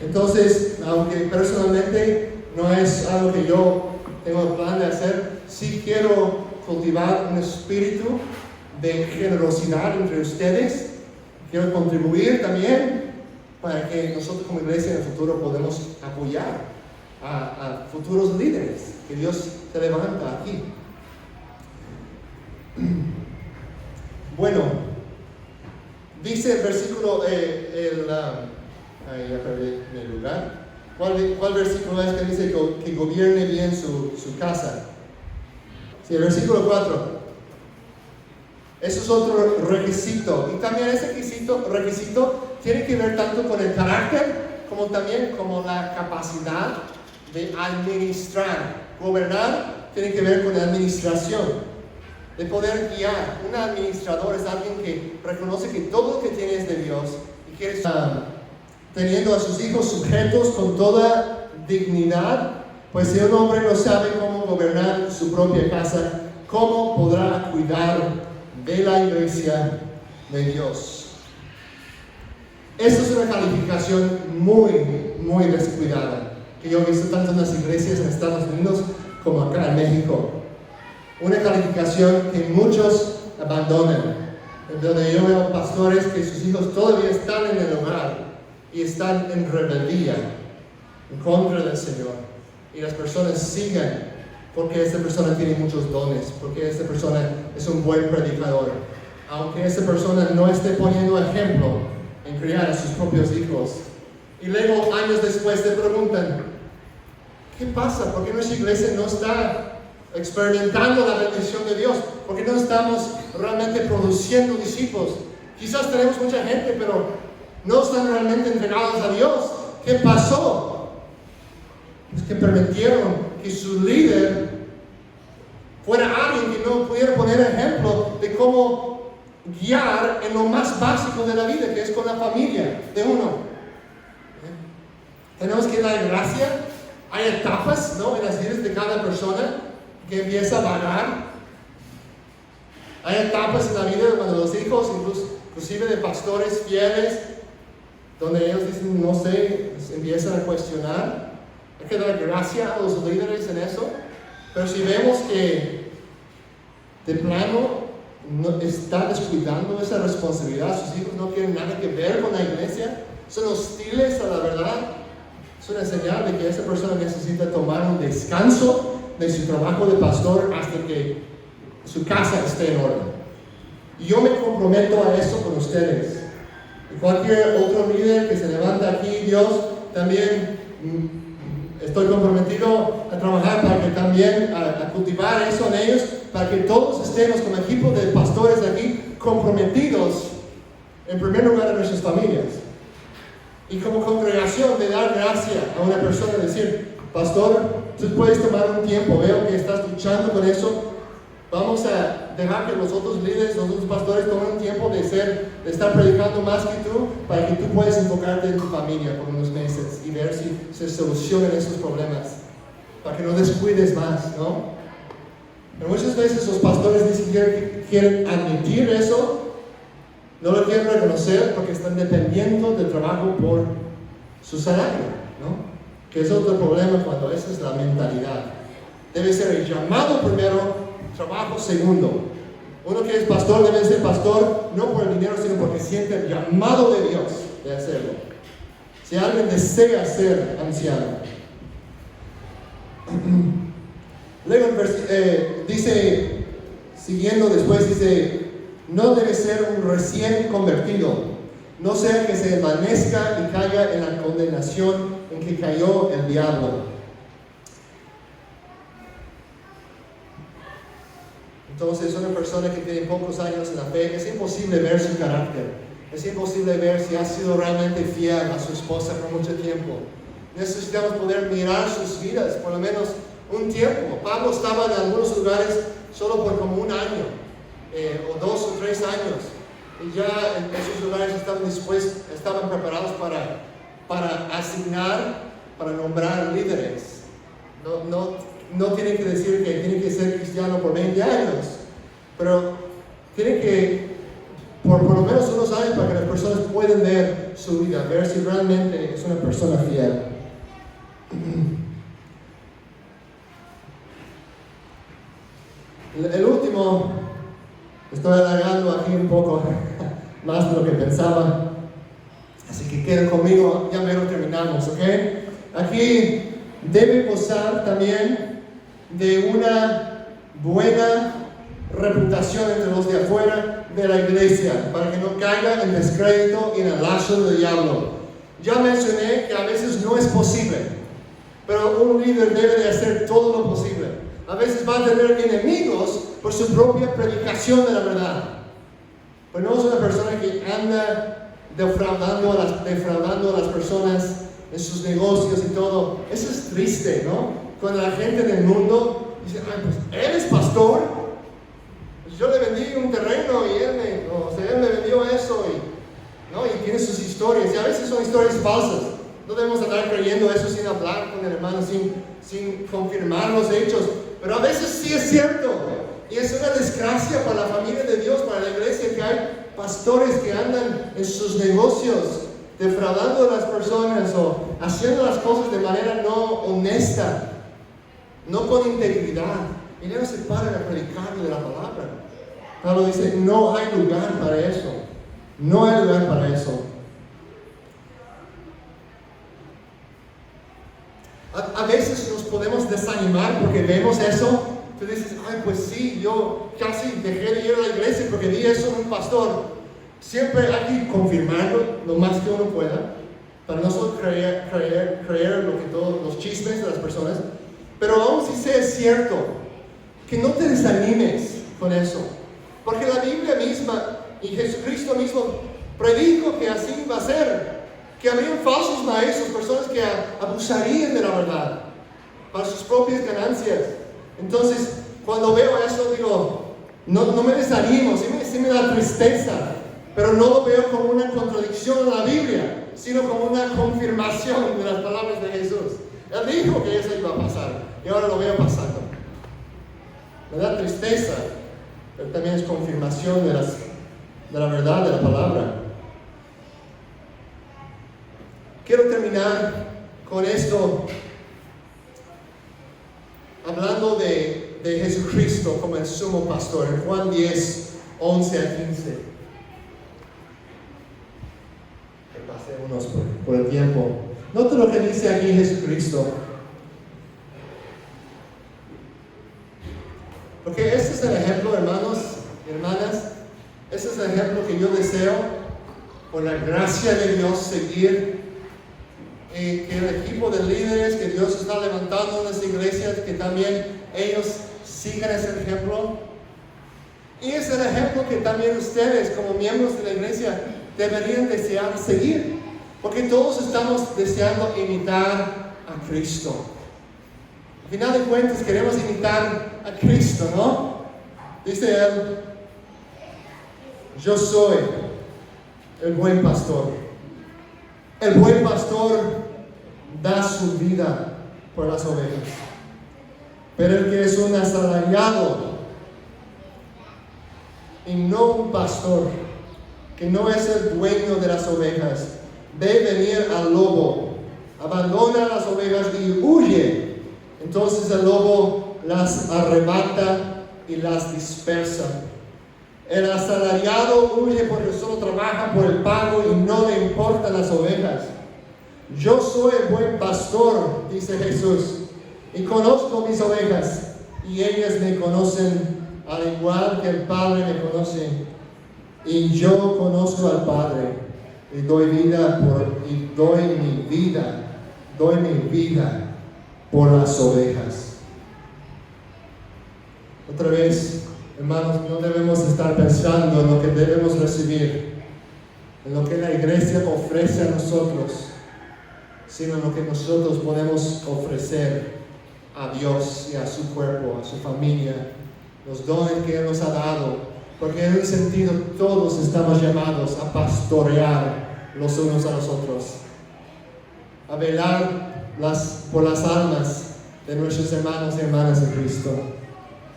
Entonces, aunque personalmente no es algo que yo tengo el plan de hacer, sí quiero cultivar un espíritu de generosidad entre ustedes. Quiero contribuir también para que nosotros como iglesia en el futuro podamos apoyar a futuros líderes que Dios se levanta aquí. Bueno, dice el versículo, ya perdí mi lugar. ¿Cuál versículo es que dice que gobierne bien su casa? Sí, el versículo 4. Eso es otro requisito. Y también ese requisito tiene que ver tanto con el carácter como también con la capacidad de administrar. Gobernar tiene que ver con la administración, de poder guiar. Un administrador es alguien que reconoce que todo lo que tiene es de Dios y quiere estar teniendo a sus hijos sujetos con toda dignidad. Pues si un hombre no sabe cómo gobernar su propia casa, ¿cómo podrá cuidar de la iglesia de Dios? Esta es una calificación muy, muy descuidada, que yo he visto tanto en las iglesias en Estados Unidos como acá en México. Una calificación que muchos abandonan, en donde yo veo pastores que sus hijos todavía están en el hogar y están en rebeldía en contra del Señor, y las personas siguen porque esta persona tiene muchos dones, porque esta persona es un buen predicador. aunque esa persona no esté poniendo ejemplo en criar a sus propios hijos. Y luego, años después, te preguntan, ¿qué pasa? ¿Por qué nuestra iglesia no está experimentando la bendición de Dios? ¿Por qué no estamos realmente produciendo discípulos? Quizás tenemos mucha gente, pero no están realmente entregados a Dios. ¿Qué pasó? Es que permitieron que su líder fuera alguien que no pudiera poner ejemplo de cómo guiar en lo más básico de la vida, que es con la familia de uno. Tenemos que dar gracia. Hay etapas, ¿no?, en las vidas de cada persona que empieza a vagar. Hay etapas en la vida cuando los hijos, inclusive de pastores fieles, donde ellos dicen, no sé, empiezan a cuestionar. Hay que dar gracia a los líderes en eso. Pero si vemos que de plano no está descuidando esa responsabilidad, sus hijos no tienen nada que ver con la iglesia, son hostiles a la verdad, es una señal de que esa persona necesita tomar un descanso de su trabajo de pastor hasta que su casa esté en orden. Y yo me comprometo a eso con ustedes. Y cualquier otro líder que se levanta aquí, Dios, también estoy comprometido a trabajar para que también, a cultivar eso en ellos, para que todos estemos como equipo de pastores aquí comprometidos en primer lugar a nuestras familias. Y como congregación de dar gracia a una persona, decir, pastor, tú puedes tomar un tiempo, veo que estás luchando con eso, vamos a dejar que los otros líderes, los otros pastores tomen un tiempo de estar predicando más que tú, para que tú puedas enfocarte en tu familia por unos meses y ver si se solucionan esos problemas, para que no descuides más, ¿no? Pero muchas veces los pastores ni siquiera quieren admitir eso, no lo quieren reconocer porque están dependiendo del trabajo por su salario, ¿no? Que es otro problema cuando esa es la mentalidad. Debe ser el llamado primero, trabajo segundo. Uno que es pastor debe ser pastor no por el dinero, sino porque siente el llamado de Dios de hacerlo. Si alguien desea ser anciano. Luego dice, siguiendo después, dice, no debe ser un recién convertido, no sea que se envanezca y caiga en la condenación en que cayó el diablo. Entonces, una persona que tiene pocos años en la fe, es imposible ver su carácter, es imposible ver si ha sido realmente fiel a su esposa por mucho tiempo. Necesitamos poder mirar sus vidas por lo menos un tiempo. Pablo estaba en algunos lugares solo por como un año, o 2 o 3 años, y ya en esos lugares estaban preparados para asignar, para nombrar líderes. No tienen que decir que tienen que ser cristiano por 20 años, pero tienen que, por lo menos unos años, para que las personas puedan ver su vida, ver si realmente es una persona fiel. El último, estoy alargando aquí un poco más de lo que pensaba, así que queden conmigo, ya mero terminamos, ¿ok? Aquí debe gozar también de una buena reputación entre los de afuera de la iglesia, para que no caiga en descrédito y en el lazo del diablo. Ya mencioné que a veces no es posible, pero un líder debe de hacer todo lo posible. A veces va a tener enemigos por su propia predicación de la verdad. Pero no es una persona que anda defraudando a las personas en sus negocios y todo. Eso es triste, ¿no? Cuando la gente del mundo dice, ay, pues él es pastor, pues yo le vendí un terreno y él me vendió eso, ¿no? Y tiene sus historias, y a veces son historias falsas. No debemos andar creyendo eso sin hablar con el hermano, sin confirmar los hechos. Pero a veces sí es cierto, y es una desgracia para la familia de Dios, para la iglesia, que hay pastores que andan en sus negocios defraudando a las personas o haciendo las cosas de manera no honesta, no con integridad, y luego se paran a predicar de la palabra. Pablo dice, no hay lugar para eso, no hay lugar para eso. A veces nos podemos desanimar porque vemos eso, tú dices, ay, pues sí, yo casi dejé de ir a la iglesia porque vi eso en un pastor. Siempre hay que confirmarlo lo más que uno pueda, para no solo creer lo que todos los chismes de las personas, pero aún si sea cierto, que no te desanimes con eso, porque la Biblia misma y Jesucristo mismo predijo que así va a ser, que habrían falsos maestros, personas que abusarían de la verdad para sus propias ganancias. Entonces, cuando veo eso, digo, no me desanimo, sí me da tristeza, pero no lo veo como una contradicción a la Biblia, sino como una confirmación de las palabras de Jesús. Él dijo que eso iba a pasar, y ahora lo veo pasando. Me da tristeza, pero también es confirmación de la verdad de la palabra. Quiero terminar con esto, hablando de Jesucristo como el sumo pastor, en Juan 10, 11 a 15. Que pasé unos por el tiempo. Nota lo que dice aquí Jesucristo. Porque este es el ejemplo, hermanos y hermanas, este es el ejemplo que yo deseo, por la gracia de Dios, seguir. Que el equipo de líderes que Dios está levantando en las iglesias, que también ellos sigan ese ejemplo. Y es el ejemplo que también ustedes, como miembros de la iglesia, deberían desear seguir. Porque todos estamos deseando imitar a Cristo. Al final de cuentas, queremos imitar a Cristo, ¿no? Dice él, yo soy el buen pastor. El buen pastor da su vida por las ovejas. Pero el que es un asalariado y no un pastor, que no es el dueño de las ovejas, ve venir al lobo, abandona las ovejas y huye. Entonces el lobo las arrebata y las dispersa. El asalariado huye porque solo trabaja por el pago y no le importan las ovejas. Yo soy el buen pastor, dice Jesús, y conozco mis ovejas, y ellas me conocen al igual que el Padre me conoce, y yo conozco al Padre, y doy mi vida por las ovejas. Otra vez, hermanos, no debemos estar pensando en lo que debemos recibir, en lo que la iglesia ofrece a nosotros, sino en lo que nosotros podemos ofrecer a Dios y a su cuerpo, a su familia, los dones que Él nos ha dado, porque en un sentido todos estamos llamados a pastorear los unos a los otros, a velar por las almas de nuestros hermanos y hermanas en Cristo.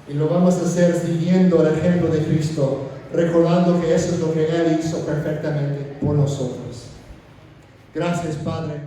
Y lo vamos a hacer siguiendo el ejemplo de Cristo, recordando que eso es lo que Él hizo perfectamente por nosotros. Gracias, Padre.